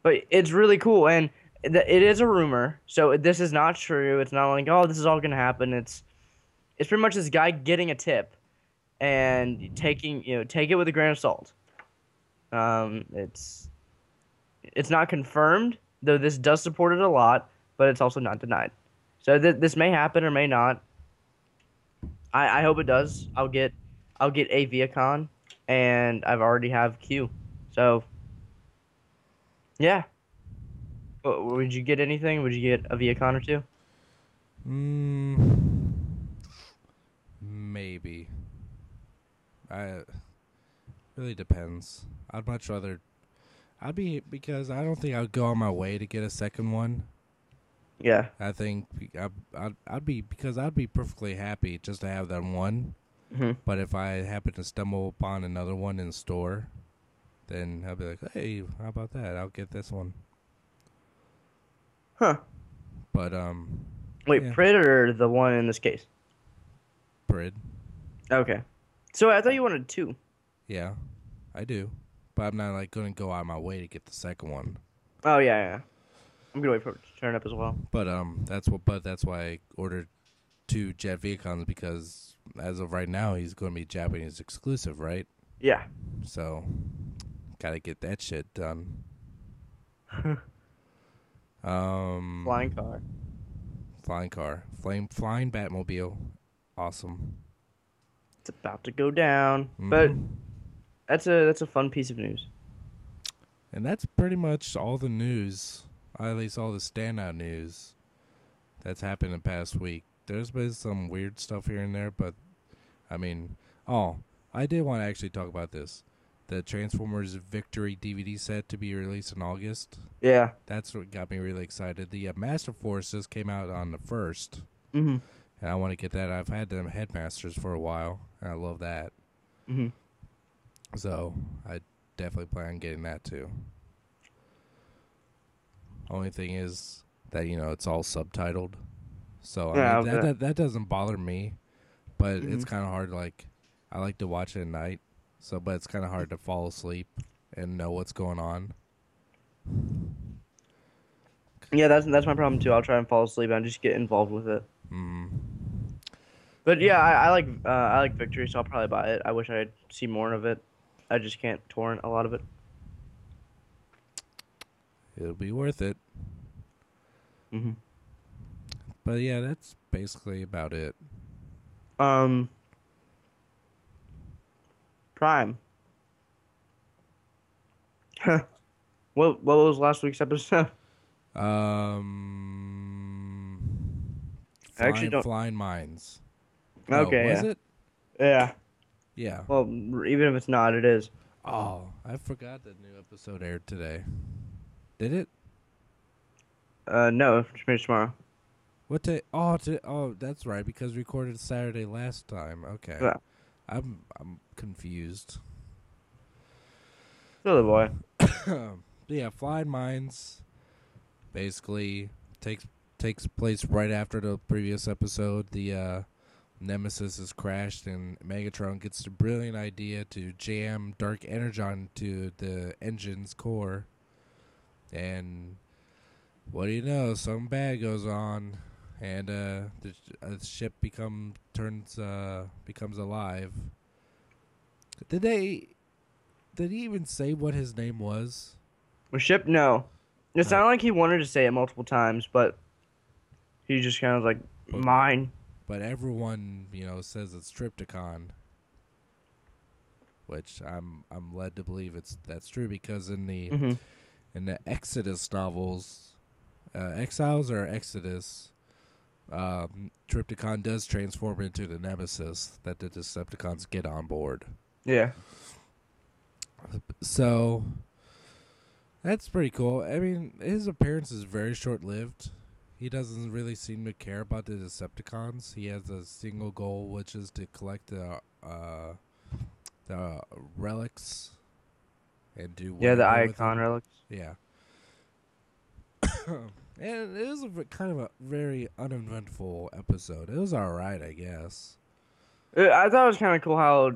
But it's really cool, and it is a rumor, so this is not true. It's not like, oh, this is all gonna happen. It's pretty much this guy getting a tip and take it with a grain of salt. It's not confirmed, though this does support it a lot, but it's also not denied. So this may happen or may not. I hope it does. I'll get a Viacon, and I've already have Q. So yeah. Would you get anything? Would you get a Viacon or two? Maybe. Really depends. I'd much rather. Because I don't think I'd go on my way to get a second one. Yeah. I think I'd be perfectly happy just to have that one. Mm-hmm. But if I happen to stumble upon another one in the store, then I'll be like, hey, how about that? I'll get this one. Huh. But Wait, yeah. Predator, the one in this case. Bread. Okay. So I thought you wanted two. Yeah, I do. But I'm not like going to go out of my way to get the second one. Oh yeah. I'm gonna wait for it to turn up as well. But that's why I ordered 2 Jet Viacons, because as of right now he's going to be Japanese exclusive, right? Yeah. So gotta get that shit done. Flying car. Flying Batmobile, awesome. It's about to go down, Mm-hmm. but that's a fun piece of news. And that's pretty much all the news, at least all the standout news that's happened in the past week. There's been some weird stuff here and there, but I mean, I did want to actually talk about this. the Transformers Victory DVD set to be released in August. Yeah. That's what got me really excited. The Master Forces came out on the 1st. Mm-hmm. And I want to get that. I've had them Headmasters for a while, and I love that. Mm-hmm. So I definitely plan on getting that too. Only thing is that, it's all subtitled. So I mean, that doesn't bother me, but it's kind of hard. Like, I like to watch it at night, but it's kind of hard to fall asleep and know what's going on. Yeah, that's my problem too. I'll try and fall asleep and just get involved with it. But yeah, I like Victory, so I'll probably buy it. I wish I'd see more of it. I just can't torrent a lot of it. It'll be worth it. Mm-hmm. But yeah, that's basically about it. Prime. What was last week's episode? I actually don't. Flying Mines. Okay, was it? Yeah. Yeah. Well, even if it's not, it is. Oh, I forgot the new episode aired today. Did it? No, it's finished tomorrow. What day? Oh, that's right, because we recorded Saturday last time. Okay. Yeah. I'm confused. Silly boy. Yeah, Flying Mines basically takes place right after the previous episode. The Nemesis has crashed, and Megatron gets the brilliant idea to jam Dark Energon to the engine's core. And what do you know? Something bad goes on, and the ship becomes alive. Did he even say what his name was? The ship? No. It sounded like he wanted to say it multiple times, but he just kind of like, mine. But everyone, says it's Trypticon, which I'm led to believe that's true, because in the Exodus novels, Exiles or Exodus, Trypticon does transform into the Nemesis that the Decepticons get on board. Yeah. So that's pretty cool. I mean, his appearance is very short-lived. He doesn't really seem to care about the Decepticons. He has a single goal, which is to collect the relics and do the whatever Icon relics. Yeah. And it was kind of a very uneventful episode. It was alright, I guess. I thought it was kind of cool how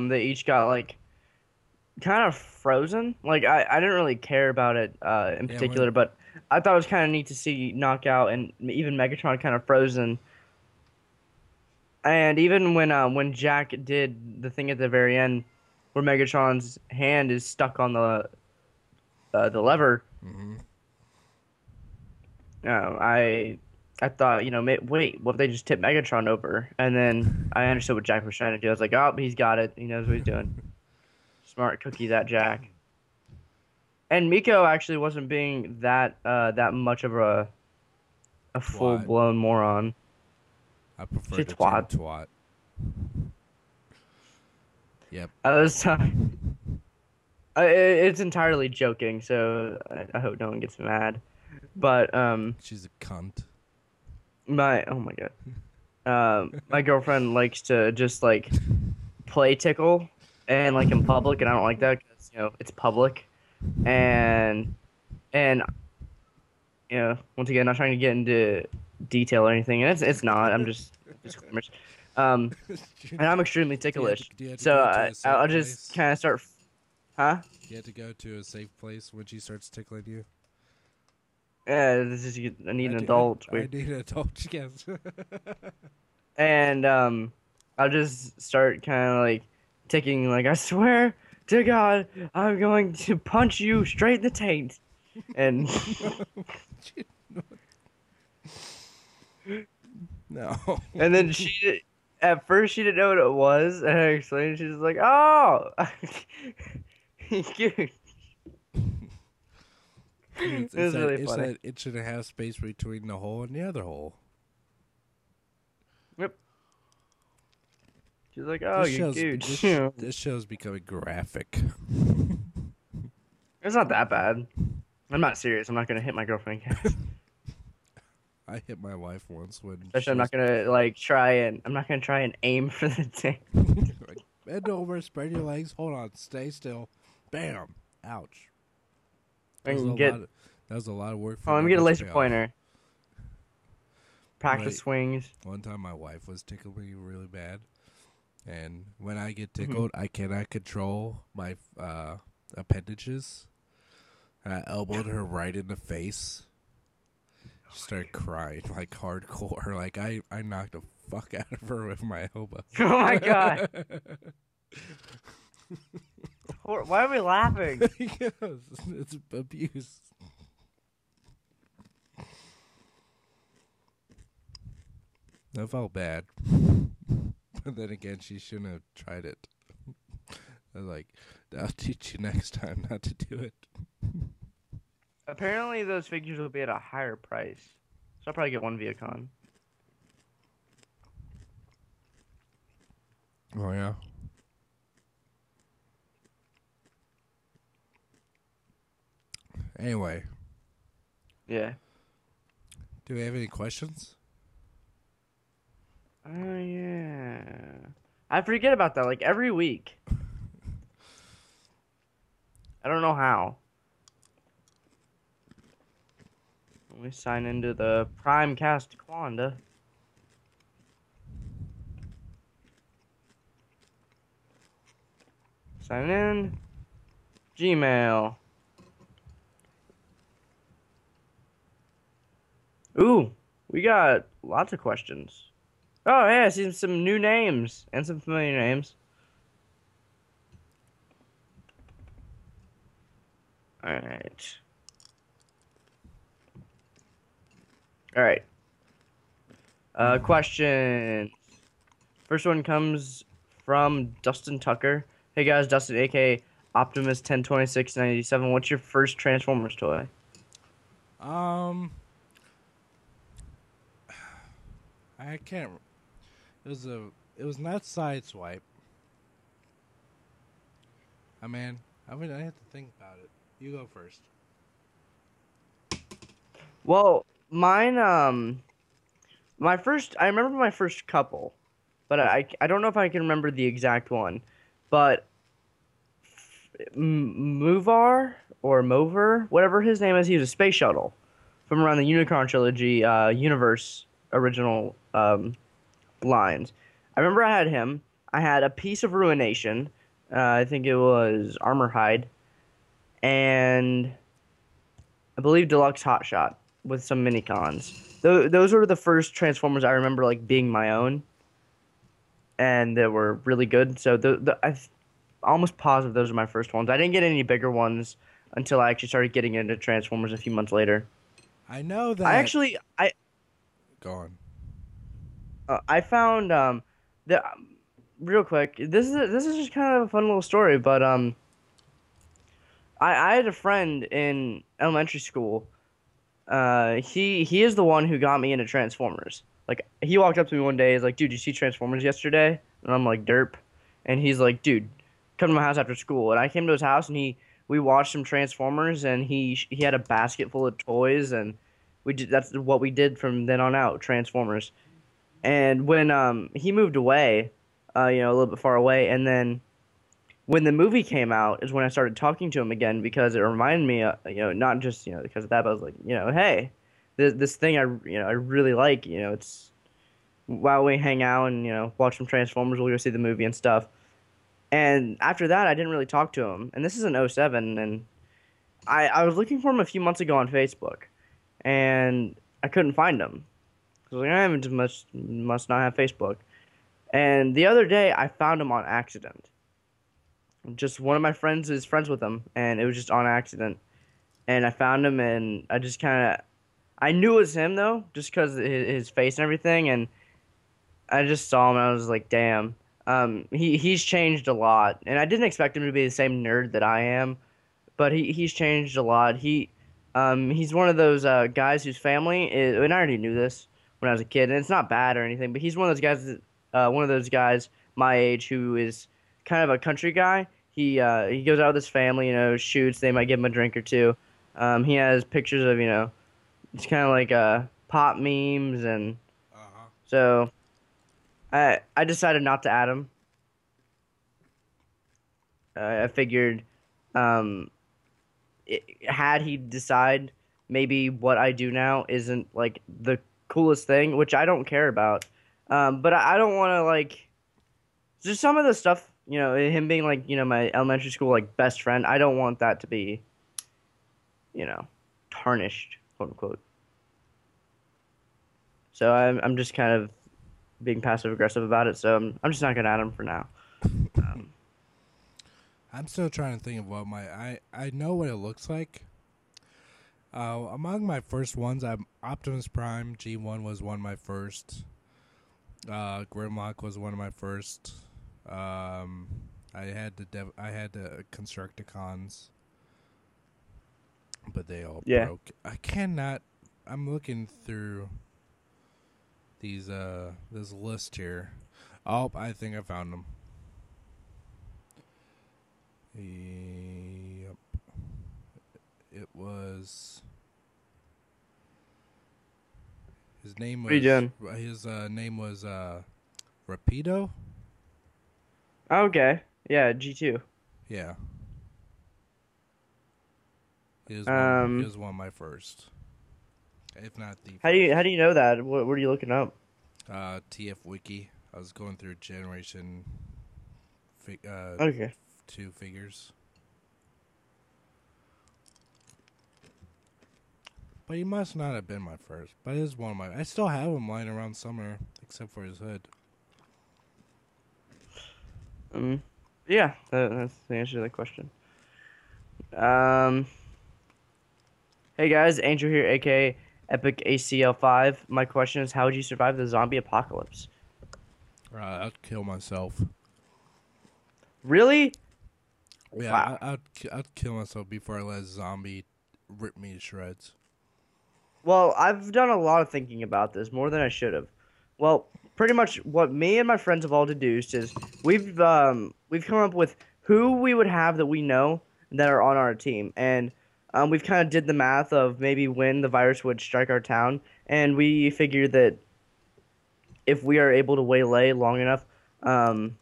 they each got like kind of frozen. Like I didn't really care about it in particular, but I thought it was kind of neat to see Knockout and even Megatron kind of frozen. And even when Jack did the thing at the very end, where Megatron's hand is stuck on the lever. Mm-hmm. I thought, wait, what if they just tip Megatron over? And then I understood what Jack was trying to do. I was like, oh, he's got it. He knows what he's doing. Smart cookie, that Jack. And Miko actually wasn't being that much of a full blown moron. I prefer She's the twat. Yep. It's entirely joking, so I hope no one gets mad. But she's a cunt. Oh my god. My girlfriend likes to just like play tickle and like in public, and I don't like that because it's public, and once again, not trying to get into detail or anything, and it's not. I'm just disclaimers. And I'm extremely ticklish, so I'll just kind of start. Huh? You have to go to a safe place when she starts tickling you. Yeah, I need an adult. I need an adult, yes. And I'll just start kind of like ticking, like, I swear to God, I'm going to punch you straight in the taint. And no. And then at first she didn't know what it was, and I explained. She was like, "Oh, cute." It was really funny. It's that inch and a half space between the hole and the other hole. Yep. She's like, oh, This you're show's cute. this show's becoming graphic. It's not that bad. I'm not serious. I'm not gonna hit my girlfriend again. I hit my wife once when Especially, I'm not gonna I'm not gonna try and aim for the thing. like, bend over, spread your legs, hold on, stay still, bam, ouch. I can get. That was a lot of work for. Oh, let me get a laser payoff. pointer. Practice swings. One time, my wife was tickling me really bad, and when I get tickled, I cannot control my appendages. I elbowed her right in the face. She started crying like hardcore. Like I knocked the fuck out of her with my elbow. Oh my god! Why are we laughing? Because it's abuse. I felt bad. But then again, she shouldn't have tried it. I was like, I'll teach you next time not to do it. Apparently, those figures will be at a higher price. So I'll probably get one Viacon. Oh, yeah? Anyway. Yeah. Do we have any questions? Oh, yeah. I forget about that, like, every week. I don't know how. Let me sign into the Primecast Quanda. Sign in. Gmail. Ooh, we got lots of questions. Oh, yeah, I see some new names and some familiar names. Alright. Alright. Question. First one comes from Dustin Tucker. Hey guys, Dustin, aka Optimus 102697. What's your first Transformers toy? I can't. It was not Sideswipe. I mean, I have to think about it. You go first. Well, mine, I remember my first couple, but I don't know if I can remember the exact one, but Movar or Mover, whatever his name is, he was a space shuttle from around the Unicron trilogy, universe original, lines. I remember I had him. I had a piece of Ruination. I think it was Armor Hide, and I believe Deluxe Hotshot with some minicons. Those were the first Transformers I remember like being my own, and they were really good. So I'm almost positive those are my first ones. I didn't get any bigger ones until I actually started getting into Transformers a few months later. I know that. I Go on. I found the real quick. This is just kind of a fun little story, but I had a friend in elementary school. He is the one who got me into Transformers. Like he walked up to me one day, he's like, "Dude, you see Transformers yesterday?" And I'm like, "Derp." And he's like, "Dude, come to my house after school." And I came to his house and we watched some Transformers and he had a basket full of toys and that's what we did from then on out, Transformers. And when he moved away, a little bit far away, and then when the movie came out is when I started talking to him again because it reminded me, not just because of that, but I was like, hey, this thing I really like, it's while we hang out and watch some Transformers, we'll go see the movie and stuff. And after that, I didn't really talk to him. And this is in '07, and I was looking for him a few months ago on Facebook, and I couldn't find him. I was like, I haven't must not have Facebook. And the other day, I found him on accident. Just one of my friends is friends with him, and it was just on accident. And I found him, and I just I knew it was him though, just because his face and everything. And I just saw him, and I was like, damn. He's changed a lot, and I didn't expect him to be the same nerd that I am, but he's changed a lot. He's one of those guys whose family is, and I already knew this when I was a kid, and it's not bad or anything, but he's one of those guys. One of those guys. my age who is kind of a country guy. He goes out with his family, shoots. They might give him a drink or two. He has pictures of it's kind of like pop memes, and Uh-huh. so I decided not to add him. I figured, um, had he decide maybe what I do now isn't like the coolest thing, which I don't care about. But I don't want to like just some of the stuff, him being like, my elementary school like best friend. I don't want that to be, you know, tarnished, quote unquote. So I'm just kind of being passive aggressive about it. So I'm just not gonna add him for now. Um, I'm still trying to think of what I know what it looks like. Among my first ones, I'm Optimus Prime. G1 was one of my first. Grimlock was one of my first. I had the Constructicons, but they all yeah. broke. I cannot. I'm looking through this list here. Oh, I think I found them. Yep. It was his name What are you was doing? Rapido. Okay. Yeah, G2. Yeah, he was one. He Um, was one of my first, if not the how do you first. how do you know that? What are you looking up? TF Wiki. I was going through Generation Okay. 2 figures. But he must not have been my first. But it is one of my. I still have him lying around somewhere, except for his hood. Um, yeah, that's the answer to that question. Um, hey guys, Angel here, aka Epic ACL5. My question is, how would you survive the zombie apocalypse? I'd kill myself. Really? Yeah, Wow. I'd kill myself before I let a zombie rip me to shreds. Well, I've done a lot of thinking about this, more than I should have. Well, pretty much what me and my friends have all deduced is we've come up with who we would have that we know that are on our team, and we've kind of did the math of maybe when the virus would strike our town, and we figured that if we are able to waylay long enough, um,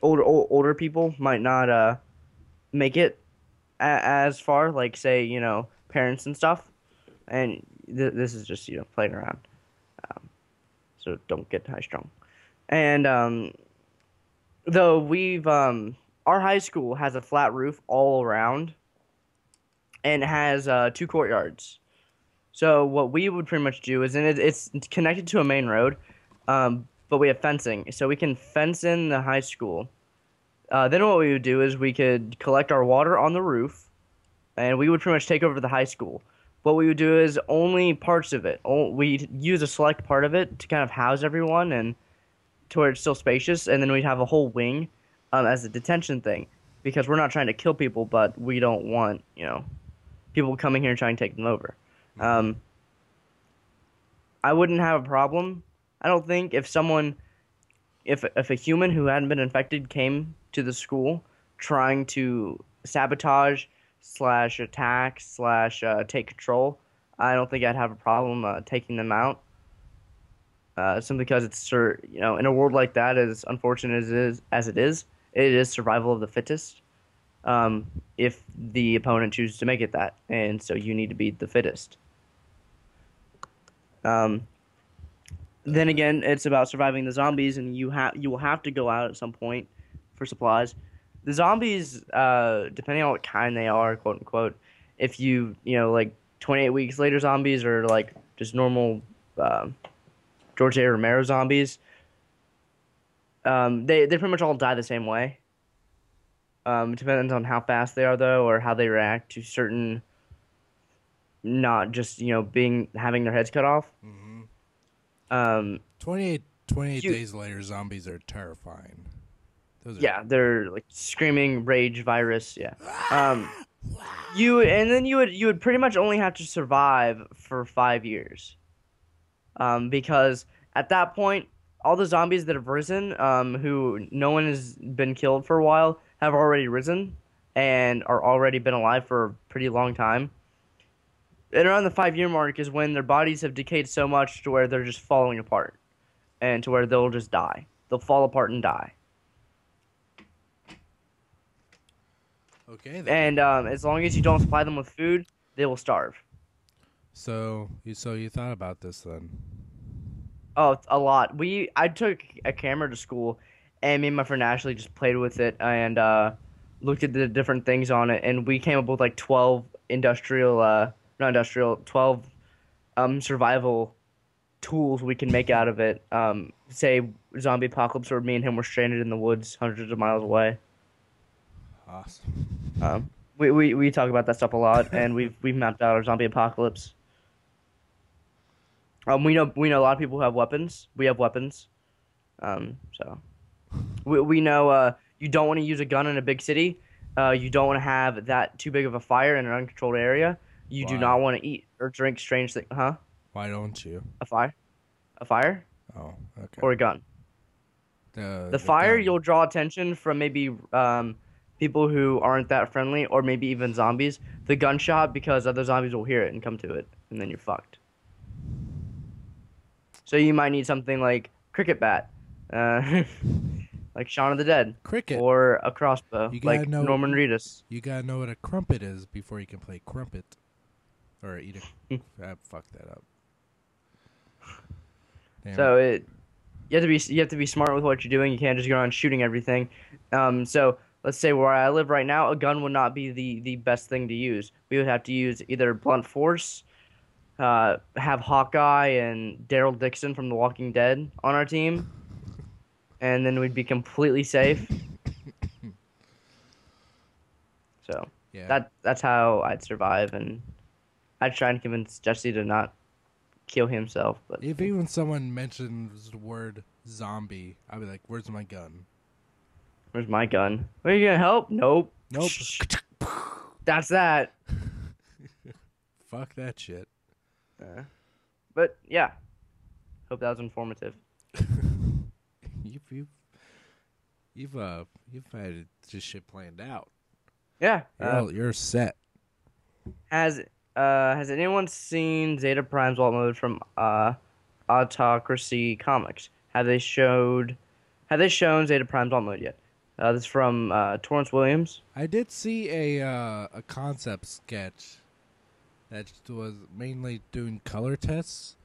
older people might not make it as far, like say parents and stuff, and this is just playing around. So don't get high strung. And though we've our high school has a flat roof all around and has two courtyards. So what we would pretty much do is, and it's connected to a main road, but we have fencing, so we can fence in the high school. Then what we would do is we could collect our water on the roof, and we would pretty much take over the high school. What we would do is only parts of it. We'd use a select part of it to kind of house everyone and to where it's still spacious, and then we'd have a whole wing as a detention thing because we're not trying to kill people, but we don't want people coming here and trying to take them over. Mm-hmm. Um, I wouldn't have a problem. I don't think if a human who hadn't been infected came to the school trying to sabotage slash attack slash take control, I don't think I'd have a problem taking them out. Simply because in a world like that, as unfortunate it is survival of the fittest. If the opponent chooses to make it that, and so you need to beat the fittest. Um, then again, it's about surviving the zombies, and you will have to go out at some point for supplies. The zombies, depending on what kind they are, quote unquote, if like 28 weeks later zombies or like just normal George A. Romero zombies, they pretty much all die the same way. It depends on how fast they are though, or how they react to certain, not just being having their heads cut off. Mm-hmm. Um, 28 you, days later, zombies are terrifying. Those are. yeah, they're like screaming rage virus. Yeah. Um, you would pretty much only have to survive for 5 years. Because at that point, all the zombies that have risen, who no one has been killed for a while, have already risen and are already been alive for a pretty long time. And around the 5 year mark is when their bodies have decayed so much to where they're just falling apart and to where they'll just die. They'll fall apart and die. Okay then. And as long as you don't supply them with food, they will starve. So you thought about this then? Oh, a lot. I took a camera to school, and me and my friend Ashley just played with it and looked at the different things on it, and we came up with like 12 industrial, not industrial, 12 survival tools we can make out of it. Say zombie apocalypse, or me and him were stranded in the woods, hundreds of miles away. Awesome. We talk about that stuff a lot, and we've mapped out our zombie apocalypse. We know a lot of people who have weapons. We have weapons. So we know you don't want to use a gun in a big city. You don't want to have that too big of a fire in an uncontrolled area. You do not Why? want to eat or drink strange things. Huh? Why don't you? A fire? A fire? Oh, okay. Or a gun? The The fire, gun. you'll draw attention from maybe people who aren't that friendly, or maybe even zombies. The gunshot, because other zombies will hear it and come to it, and then you're fucked. So you might need something like cricket bat, uh, like Shaun of the Dead, Cricket. or a crossbow, You gotta like know. Norman Reedus. You gotta know what a crumpet is before you can play crumpet, or eat a. I fucked that up. Damn. So you have to be smart with what you're doing. You can't just go around shooting everything. So let's say where I live right now, a gun would not be the best thing to use. We would have to use either blunt force, have Hawkeye and Daryl Dixon from The Walking Dead on our team, and then we'd be completely safe. So Yeah. that's how I'd survive, and I'd try and convince Jesse to not kill himself. But If even someone mentions the word zombie, I'd be like, "Where's my gun?" where's my gun? Are you gonna help? Nope. Nope. That's that. Fuck that shit. But yeah, hope that was informative. you've you've had this shit planned out. Yeah. You're set. Has anyone seen Zeta Prime's alt mode from Autocracy Comics? Have they shown Zeta Prime's alt mode yet? This is from Torrance Williams. I did see a concept sketch that was mainly doing color tests,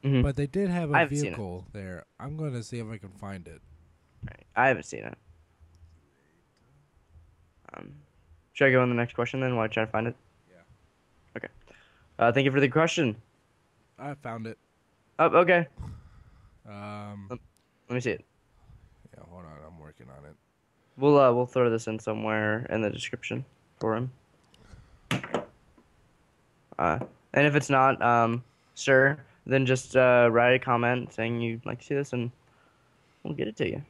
Mhm. but they did have I a haven't seen it. vehicle there. I'm going to see if I can find it. Right. I haven't seen it. Should I go on the next question then while I try to find it? Yeah. Okay. Thank you for the question. I found it. Oh, okay. Um, Let me see it. yeah, hold on. I'm working on it. We'll throw this in somewhere in the description for him. And if it's not, sir, then just write a comment saying you'd like to see this, and we'll get it to you.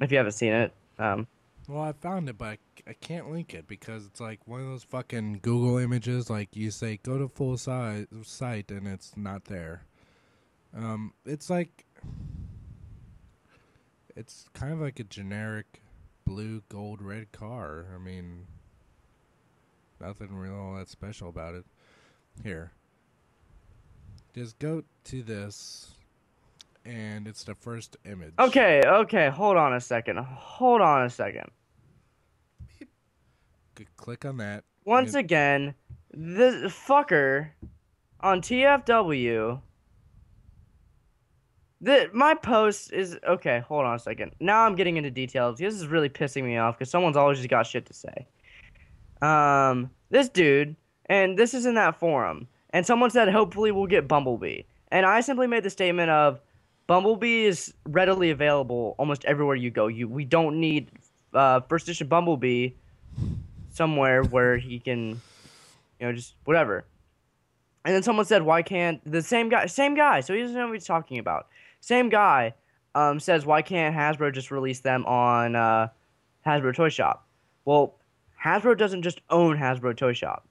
If you haven't seen it, Well, I found it, but I can't link it because it's like one of those fucking Google images. Like you say, go to full size site, and it's not there. It's like it's kind of like a generic blue, gold, red car. I mean, nothing real all that special about it. Here, just go to this, and it's the first image. okay, hold on a second. Click on that. Once and again, this fucker on TFW. My post is okay. Hold on a second. Now I'm getting into details. This is really pissing me off because someone's always just got shit to say. This dude, and this is in that forum, and someone said hopefully we'll get Bumblebee, and I simply made the statement of Bumblebee is readily available almost everywhere you go. We don't need first edition Bumblebee somewhere where he can, just whatever. And then someone said, why can't the same guy, so he doesn't know what he's talking about. Same guy says, why can't Hasbro just release them on Hasbro Toy Shop? Well, Hasbro doesn't just own Hasbro Toy Shop.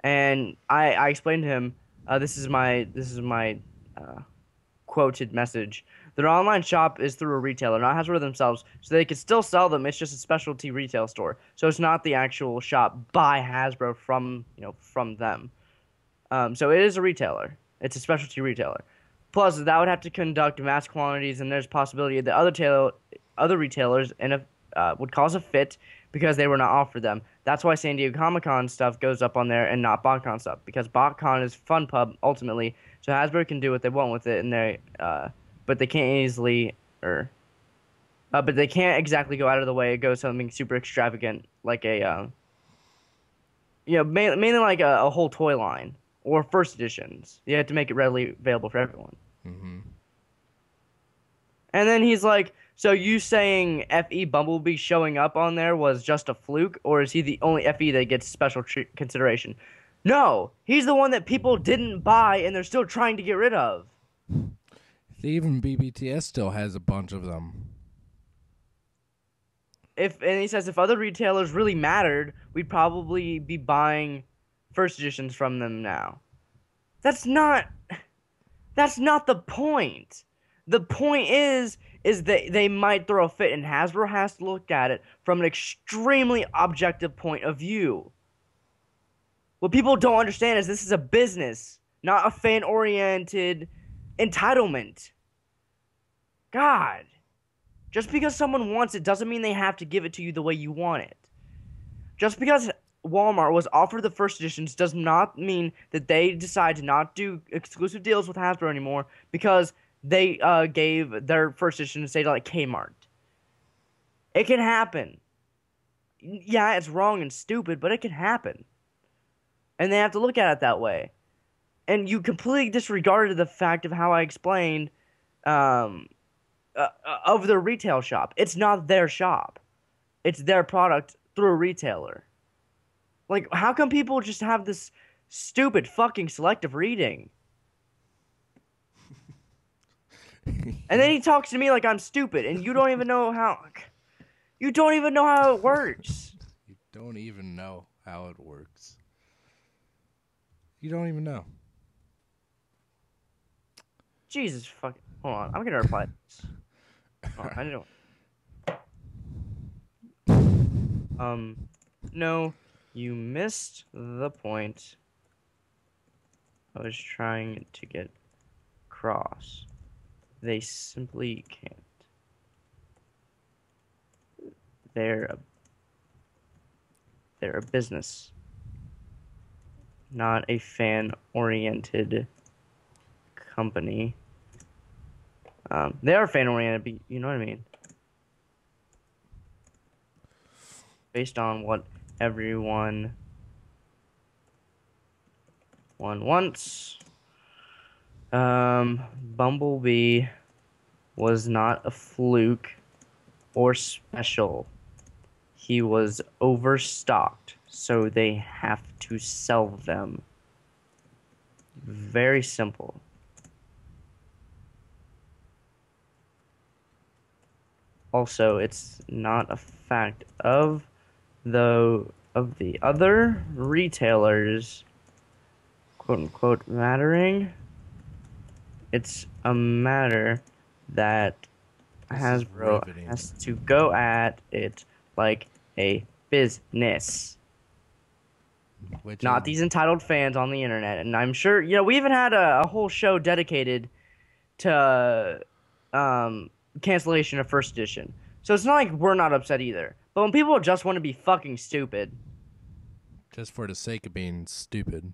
And I explained to him, this is my quoted message. Their online shop is through a retailer, not Hasbro themselves, so they can still sell them. It's just a specialty retail store, so it's not the actual shop by Hasbro from them. So it is a retailer. It's a specialty retailer. Plus, that would have to conduct mass quantities, and there's possibility that other retailers would cause a fit because they were not offered them. That's why San Diego Comic-Con stuff goes up on there and not BotCon stuff, because BotCon is fun pub ultimately, so Hasbro can do what they want with it, and but they can't but they can't exactly go out of the way and go something super extravagant like mainly like a whole toy line or first editions. You have to make it readily available for everyone. Mm-hmm. And then he's like, so you saying FE Bumblebee showing up on there was just a fluke, or is he the only FE that gets special consideration? No, he's the one that people didn't buy and they're still trying to get rid of. Even BBTS still has a bunch of them. And he says if other retailers really mattered, we'd probably be buying first editions from them now. That's not the point. The point is that they might throw a fit, and Hasbro has to look at it from an extremely objective point of view. What people don't understand is this is a business, not a fan-oriented entitlement. God. Just because someone wants it doesn't mean they have to give it to you the way you want it. Just because Walmart was offered the first editions does not mean that they decide to not do exclusive deals with Hasbro anymore because they gave their first edition to say to like Kmart. It can happen. Yeah, it's wrong and stupid, but it can happen. And they have to look at it that way. And you completely disregarded the fact of how I explained of their retail shop. It's not their shop. It's their product through a retailer. Like, how come people just have this stupid fucking selective reading? And then he talks to me like I'm stupid, and you don't even know how it works. You don't even know how it works. You don't even know. Jesus fucking... Hold on, I'm gonna reply to this. Oh, I don't... No, you missed the point I was trying to get across. They simply can't. They're a business, not a fan-oriented company. They are fan-oriented, but you know what I mean? Based on what everyone wants. Bumblebee was not a fluke or special. He was overstocked, so they have to sell them. Very simple. Also, it's not a fact of the other retailers, quote unquote, mattering. It's a matter that Hasbro has to go at it like a business. Not these entitled fans on the internet. And I'm sure, we even had a whole show dedicated to cancellation of first edition. So it's not like we're not upset either. But when people just want to be fucking stupid. Just for the sake of being stupid.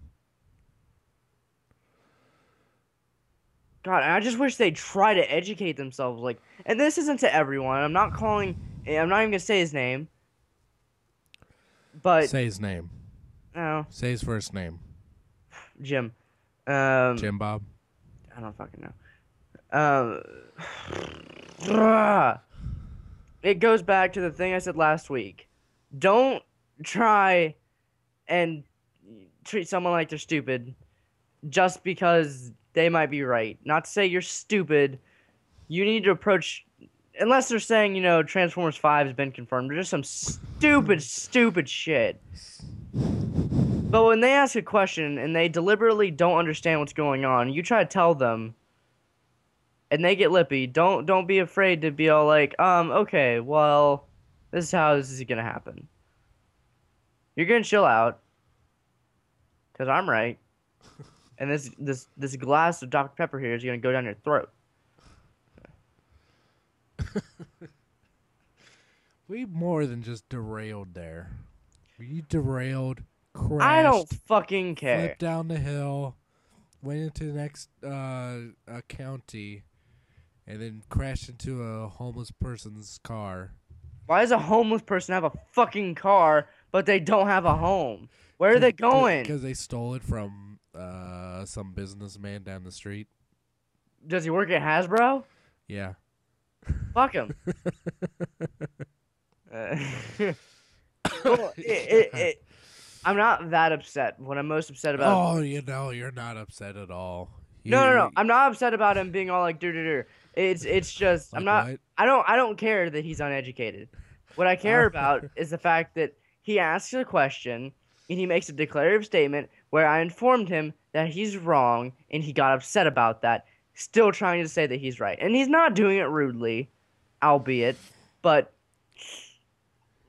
God, I just wish they'd try to educate themselves. And this isn't to everyone. I'm not even going to say his name. But say his name. No. Say his first name. Jim. Jim Bob? I don't fucking know. It goes back to the thing I said last week. Don't try and treat someone like they're stupid just because they might be right. Not to say you're stupid. You need to approach... Unless they're saying, Transformers 5 has been confirmed. Or just some stupid, stupid shit. But when they ask a question and they deliberately don't understand what's going on, you try to tell them, and they get lippy, don't be afraid to be all like, okay, well, this is how this is gonna happen. You're gonna chill out, cause I'm right, and this glass of Dr. Pepper here is gonna go down your throat. We more than just derailed there. We derailed, I don't crashed, fucking care. flipped down the hill, went into the next county, and then crashed into a homeless person's car. Why does a homeless person have a fucking car, but they don't have a home? Where are they going? Because they stole it from some businessman down the street. Does he work at Hasbro? Yeah. Fuck him. Well, I'm not that upset. What I'm most upset about. Oh, you're not upset at all. No. I'm not upset about him being all like dur. It's just Like I'm not. what? I don't care that he's uneducated. What I care about is the fact that he asks a question and he makes a declarative statement where I informed him that he's wrong and he got upset about that, still trying to say that he's right. And he's not doing it rudely, albeit, but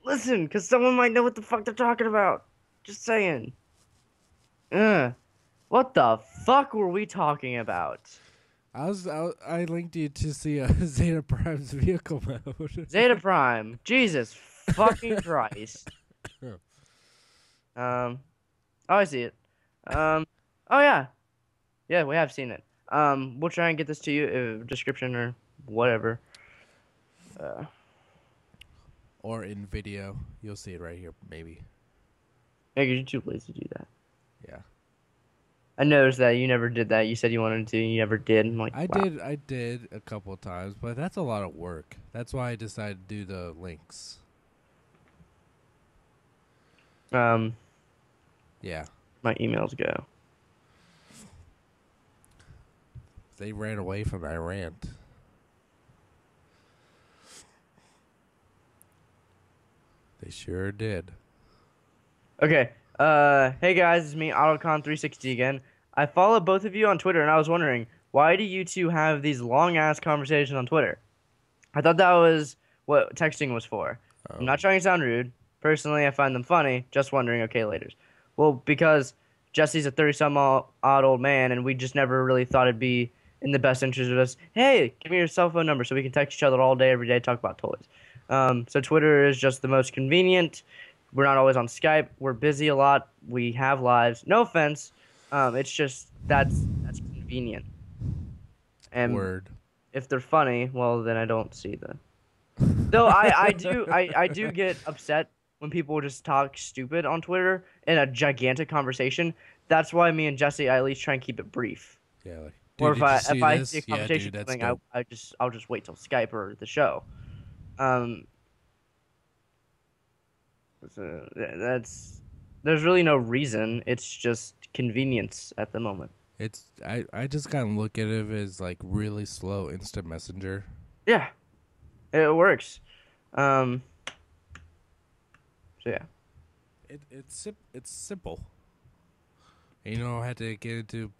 listen, because someone might know what the fuck they're talking about. Just saying. What the fuck were we talking about? I linked you to see Zeta Prime's vehicle mode. Zeta Prime. Jesus fucking Christ. Oh, I see it. Oh yeah. Yeah, we have seen it. We'll try and get this to you, description or whatever. Or in video. You'll see it right here, maybe. Yeah, 'cause you're too lazy to do that. Yeah. I noticed that you never did that. You said you wanted to, you never did. I'm like, I wow. did a couple of times, but that's a lot of work. That's why I decided to do the links. Yeah. My emails go. They ran away from my rant. They sure did. Okay. Hey guys, it's me, AutoCon360 again. I follow both of you on Twitter, and I was wondering, why do you two have these long-ass conversations on Twitter? I thought that was what texting was for. I'm not trying to sound rude. Personally, I find them funny. Just wondering, okay, laters. Well, because Jesse's a 30-some-odd old man, and we just never really thought it'd be in the best interest of us. Hey, give me your cell phone number so we can text each other all day, every day, talk about toys. So Twitter is just the most convenient. We're not always on Skype. We're busy a lot. We have lives. No offense. It's just that's convenient. And Word. if they're funny, well, then I don't see the. Though I do get upset when people just talk stupid on Twitter in a gigantic conversation. That's why me and Jesse, I at least try and keep it brief. Yeah. Like, Or dude, if I this? see a conversation coming, I'll just wait till Skype or the show. So there's really no reason. It's just convenience at the moment. I just kind of look at it as like really slow instant messenger. Yeah, it works. So yeah, It's simple. And you don't have to get into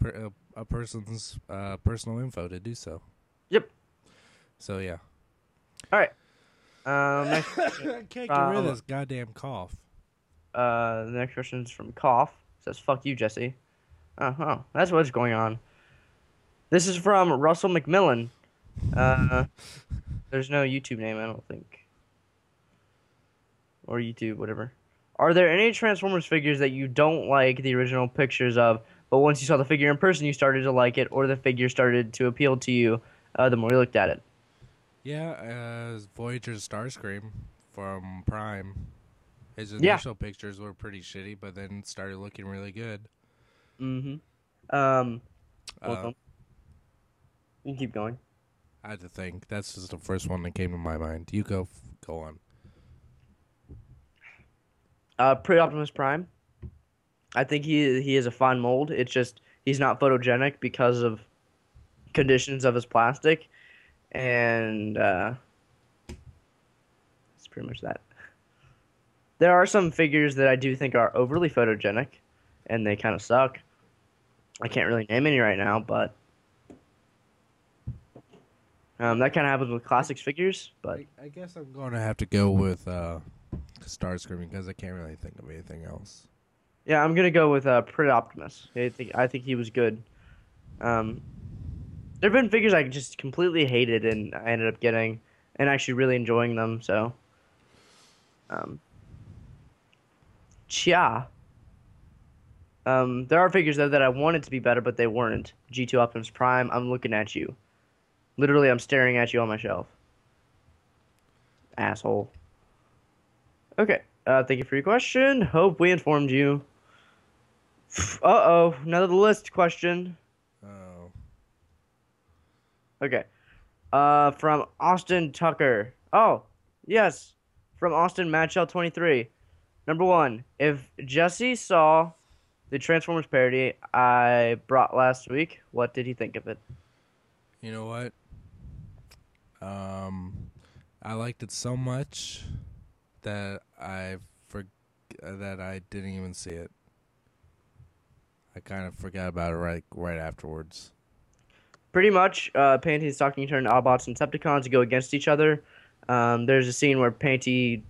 a person's personal info to do so. Yep. So yeah. All right. Next I can't get rid of this goddamn cough. The next question is from Cough. It says, "Fuck you, Jesse." That's what's going on. This is from Russell McMillan. There's no YouTube name, I don't think. Or YouTube, whatever. Are there any Transformers figures that you don't like the original pictures of, but once you saw the figure in person, you started to like it, or the figure started to appeal to you the more you looked at it? Yeah, Voyager Starscream from Prime. His initial pictures were pretty shitty, but then it started looking really good. Mm-hmm. You can keep going. I had to think. That's just the first one that came to my mind. You go on. Pre-Optimus Prime. I think he is a fine mold. It's just he's not photogenic because of conditions of his plastic, and that's pretty much that. There are some figures that I do think are overly photogenic, and they kind of suck. I can't really name any right now, but That kind of happens with classics figures, but I guess I'm going to have to go with Starscream because I can't really think of anything else. yeah, I'm gonna go with Prit Optimus. I think he was good. Um, There've been figures I just completely hated and I ended up getting and actually really enjoying them. So, um, Chia. There are figures though that I wanted to be better, but they weren't. G2 Optimus Prime. I'm looking at you. Literally, I'm staring at you on my shelf. Asshole. Okay. Thank you for your question. Hope we informed you. Uh-oh, another list question. Oh, Okay. From Austin Tucker. Oh, yes. From Austin Matchell 23. Number one, if Jesse saw the Transformers parody I brought last week, what did he think of it? you know what? Um, I liked it so much that that I didn't even see it. I kind of forgot about it right afterwards. Pretty much, Panty's talking turned Autobots and Decepticons to go against each other. There's a scene where Panty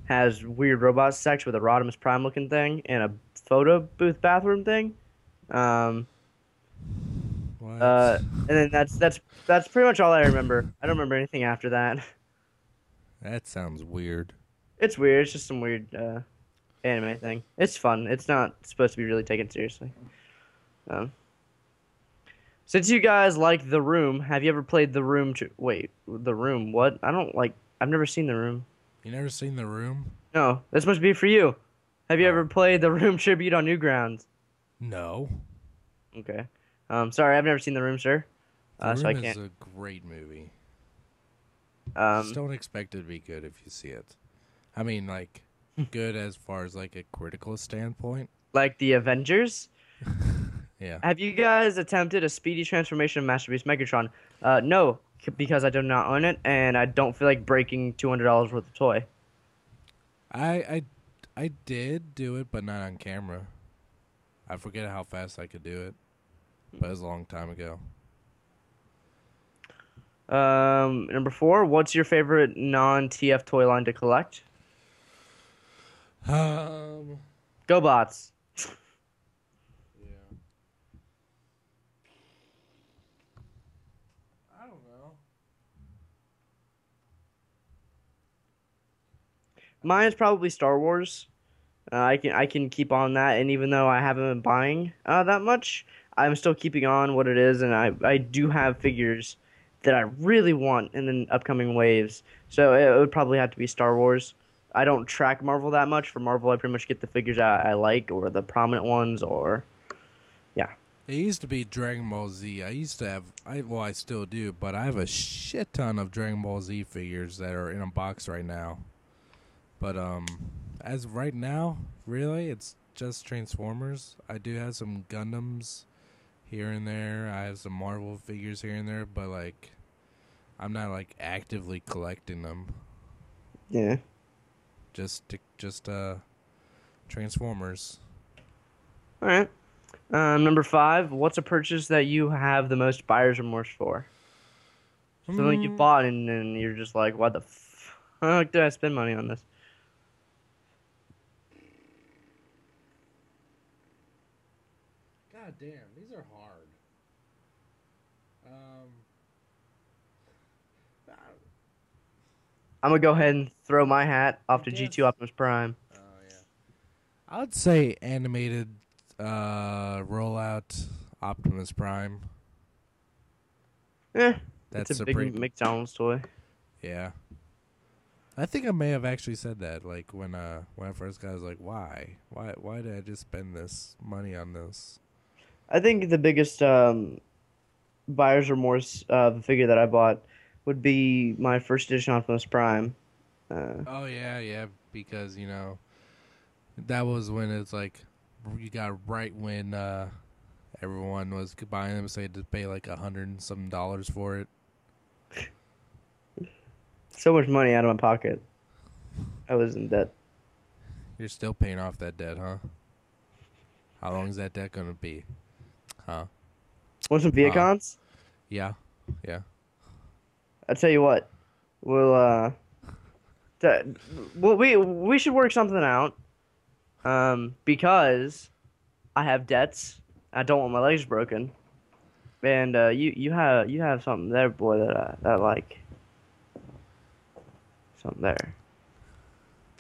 has weird robot sex with a Rodimus Prime looking thing in a photo booth bathroom thing. Um, What? and then that's pretty much all I remember. I don't remember anything after that. That sounds weird. It's weird. It's just some weird anime thing. It's fun. It's not supposed to be really taken seriously. Um, since you guys like The Room, have you ever played The Room? Wait, The Room? What? I don't like. I've never seen The Room. You never seen The Room? No, this must be for you. Have you Oh, ever played The Room tribute on Newgrounds? no. Okay. Sorry, I've never seen The Room, sir. The So I Room is can't. a great movie. Just Um, don't expect it to be good if you see it. I mean, like, good as far as like a critical standpoint. like the Avengers. Yeah. Have you guys attempted a speedy transformation of Master Beast Megatron? No, because I do not own it, and I don't feel like breaking $200 worth of toy. I I I did do it, but not on camera. I forget how fast I could do it, but it was a long time ago. Number four, what's your favorite non-TF toy line to collect? Um. GoBots. Yeah. I don't know. Mine is probably Star Wars. I can keep on that, and even though I haven't been buying that much, I'm still keeping on what it is, and I do have figures that I really want in the upcoming waves. So it would probably have to be Star Wars. I don't track Marvel that much. For Marvel, I pretty much get the figures I like or the prominent ones, or yeah. It used to be Dragon Ball Z. I used to have, I still do, but I have a shit ton of Dragon Ball Z figures that are in a box right now. But as of right now, really, it's just Transformers. I do have some Gundams here and there. I have some Marvel figures here and there, but like, I'm not like actively collecting them. Yeah. Just Transformers. All right. Number five, what's a purchase that you have the most buyer's remorse for? Something you Mm, bought and you're just like, what the fuck did I spend money on this? God damn, these are hard. I I'm gonna go ahead and throw my hat I off to G2 guess. Optimus Prime. Oh yeah. I would say animated rollout Optimus Prime. Eh, it's a That's a big pretty McDonald's toy. yeah. I think I may have actually said that like when I first got it, I was like, why did I just spend this money on this? I think the biggest buyer's remorse of the figure that I bought would be my first edition Optimus Prime. Uh, Oh yeah, because that was when it's like you got right when everyone was buying them, so you had to pay like $100 and some dollars for it. so much money out of my pocket. I was in debt. You're still paying off that debt, huh? How long is that debt gonna be? Huh? Want some Huh? Viacons? Yeah, yeah. I tell you what, we'll th- we should work something out. Because I have debts. I don't want my legs broken. And you have something there, boy, that I like. Something there.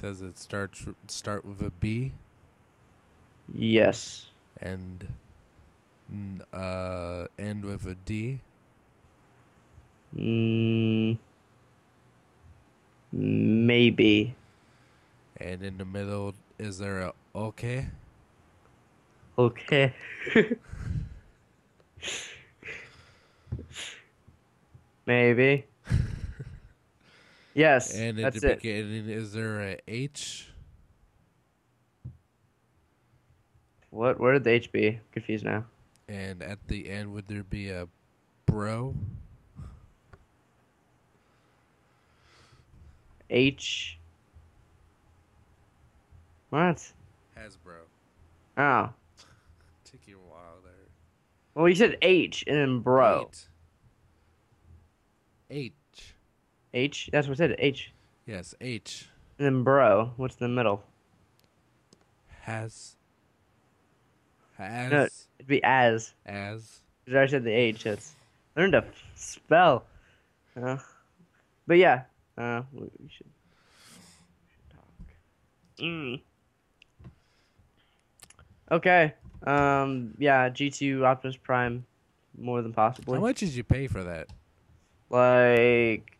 Does it start with a B Yes. and end with a D? Mm, maybe. And in the middle, is there a okay? Okay. Maybe. Yes, And at the that's it. beginning, is there a H? What? Where did the H be? Confused now. And at the end, would there be a bro? H. What? Hasbro. Oh. Took you a while there. Well, you said H and then bro. H. H. That's what I said. H. Yes, H. And then bro. What's in the middle? Has. No, Has. it'd be as. As. Because I already said the H. That's learn to spell. Uh, but yeah. We should talk. Mm. Okay. Yeah. G2 Optimus Prime, more than possibly. How much did you pay for that? Like,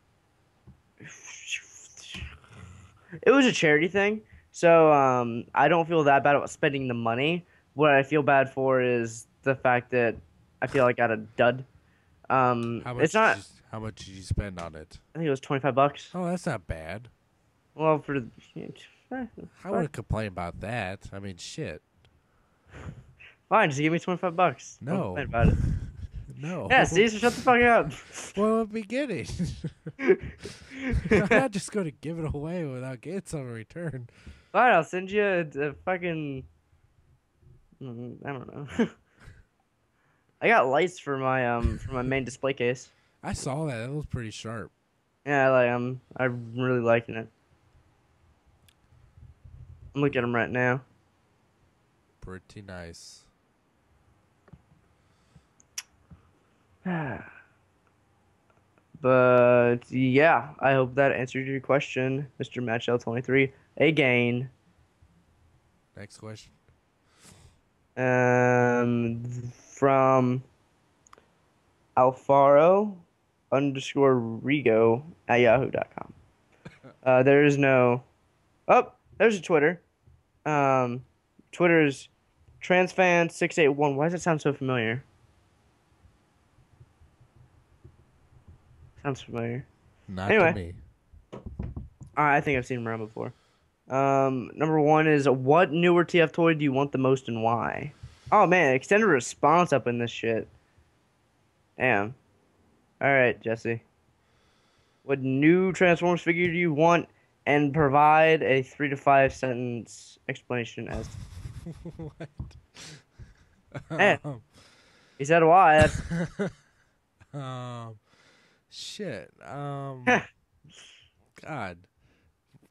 it was a charity thing, so I don't feel that bad about spending the money. What I feel bad for is the fact that I feel like I got a dud. It's not. How much did you spend on it? I think it was $25. Oh, that's not bad. Well, for I wouldn't complain about that. I mean, shit. fine, just give me $25. Don't No. complain about it. No. Yeah, see, so shut the fuck up. Well, at the beginning. I'm not just going to give it away without getting some in return. Fine, I'll send you a fucking. I don't know. I got lights for my main display case. I saw that. That was pretty sharp. Yeah, I'm really liking it. I'm looking at them right now. Pretty nice. But yeah, I hope that answered your question, Mr. Matchell23. Again, Next question. from Alfaro _ Rigo at yahoo.com. There is no. Oh, there's a Twitter. Twitter's transfan681. Why does it sound so familiar? Sounds familiar. Not Anyway. to me. I think I've seen him around before. Number one is, what newer TF toy do you want the most and why? Oh man, extended response up in this shit. Damn. Alright, Jesse. What new Transformers figure do you want, and provide a 3 to 5 sentence explanation as to. What? Hey, he said why. Shit. God.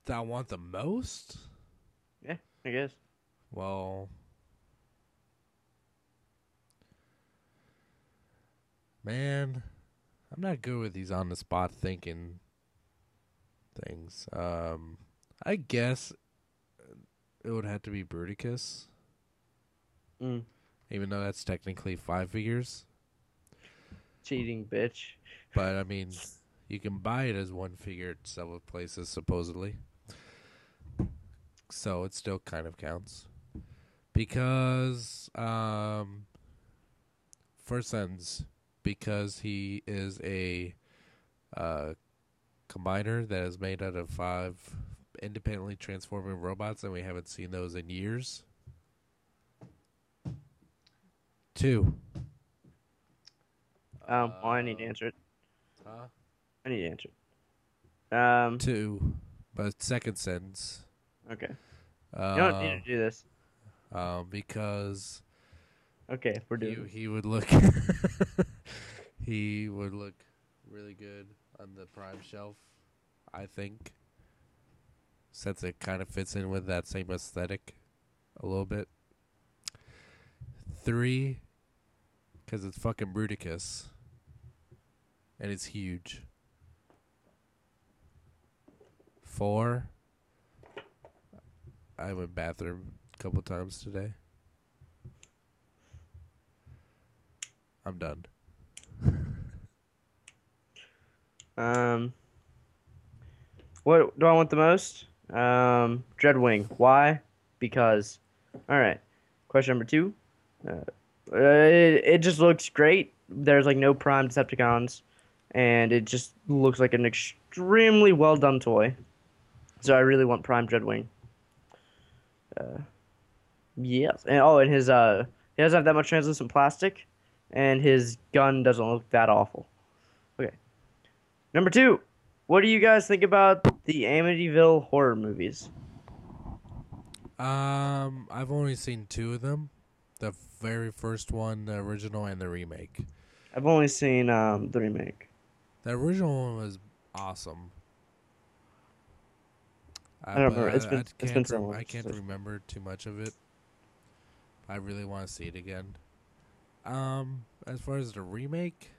I want the most? Yeah, I guess. Well, man, I'm not good with these on the spot thinking things. I guess it would have to be Bruticus. Mm. Even though that's technically 5 figures. Cheating bitch. But I mean, you can buy it as one figure at several places supposedly. So it still kind of counts. Because first sentence, because he is a combiner that is made out of 5 independently transforming robots, and we haven't seen those in years. 2. I need to answer it. Huh? I need to answer it. 2. But second sentence. Okay. You don't need to do this. Because Okay, we're doing he would look he would look really good on the Prime shelf, I think. Since it kind of fits in with that same aesthetic a little bit. 3, because it's fucking Bruticus. And it's huge. 4, I went bathroom a couple times today. I'm done. What do I want the most? Dreadwing. Why? Because. All right. Question number 2. It just looks great. There's like no prime Decepticons, and it just looks like an extremely well done toy. So I really want Prime Dreadwing. Yes, and and his he doesn't have that much translucent plastic, and his gun doesn't look that awful. Okay, number 2. What do you guys think about the Amityville horror movies? I've only seen 2 of them. The very first one, the original, and the remake. I've only seen the remake. The original one was awesome. I don't remember. It's been so long. I can't remember too much of it. I really want to see it again. As far as the remake,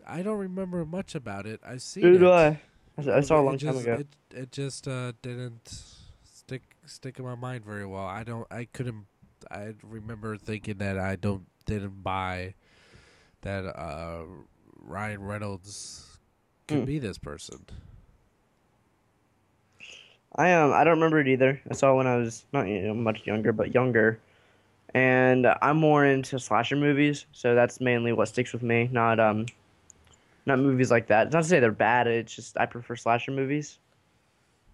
I don't remember much about it. I've seen Who it. do I saw a long time ago. It just didn't stick in my mind very well. I remember thinking that didn't buy that Ryan Reynolds could be this person. I don't remember it either. I saw it when I was not much younger, but younger. And I'm more into slasher movies, so that's mainly what sticks with me. Not movies like that. It's not to say they're bad. It's just I prefer slasher movies.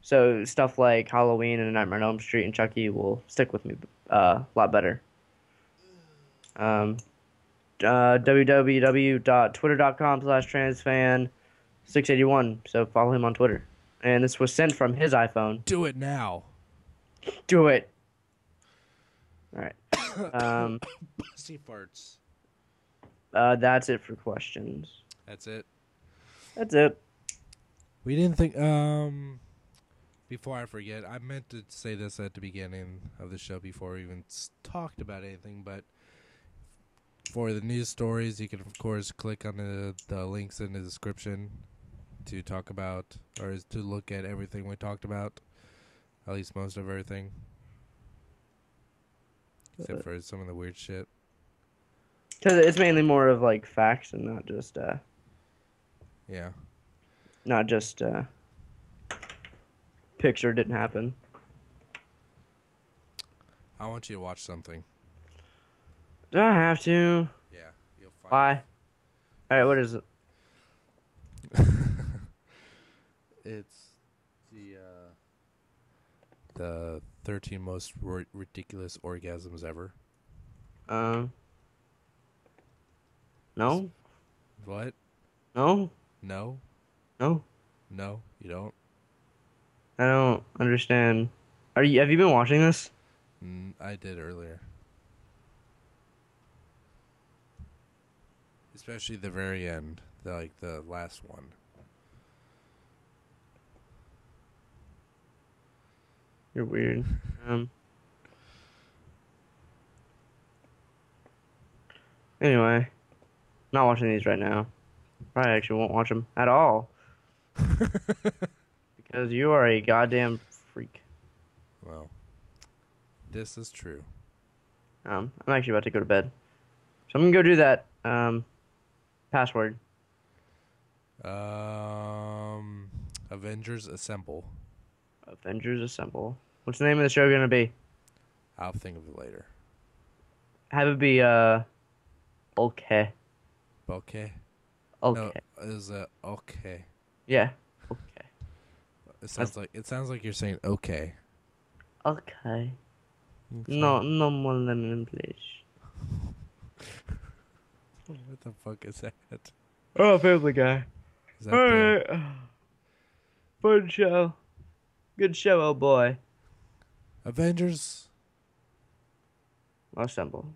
So stuff like Halloween and Nightmare on Elm Street and Chucky will stick with me a lot better. www.twitter.com/transfan681. So follow him on Twitter. And this was sent from his iPhone. Do it now. Do it. All right. Pussy farts. That's it for questions. That's it. That's it. We didn't think. Before I forget, I meant to say this at the beginning of the show before we even talked about anything. But for the news stories, you can of course click on the links in the description to talk about or to look at everything we talked about. At least most of everything. Except for some of the weird shit. Because it's mainly more of like facts and not just yeah. Not just picture didn't happen. I want you to watch something. Do I have to? Yeah, you'll find. Why? All right, what is it? It's the 13 most ridiculous orgasms ever. No. What? No. No. No. No, you don't. I don't understand. Have you been watching this? I did earlier. Especially the very end, the last one. You're weird. Anyway, not watching these right now. Probably actually won't watch them at all. Because you are a goddamn freak. Well, this is true. I'm actually about to go to bed. So I'm gonna go do that. Password. Avengers Assemble. Avengers Assemble. What's the name of the show gonna be? I'll think of it later. Have it be okay. Okay. Okay. No, is okay. Yeah. Okay. It sounds like you're saying okay. Okay. No more lemon, please. What the fuck is that? Oh, Family Guy. Is that Alright. Fun show. Good show, oh boy. Avengers Assemble.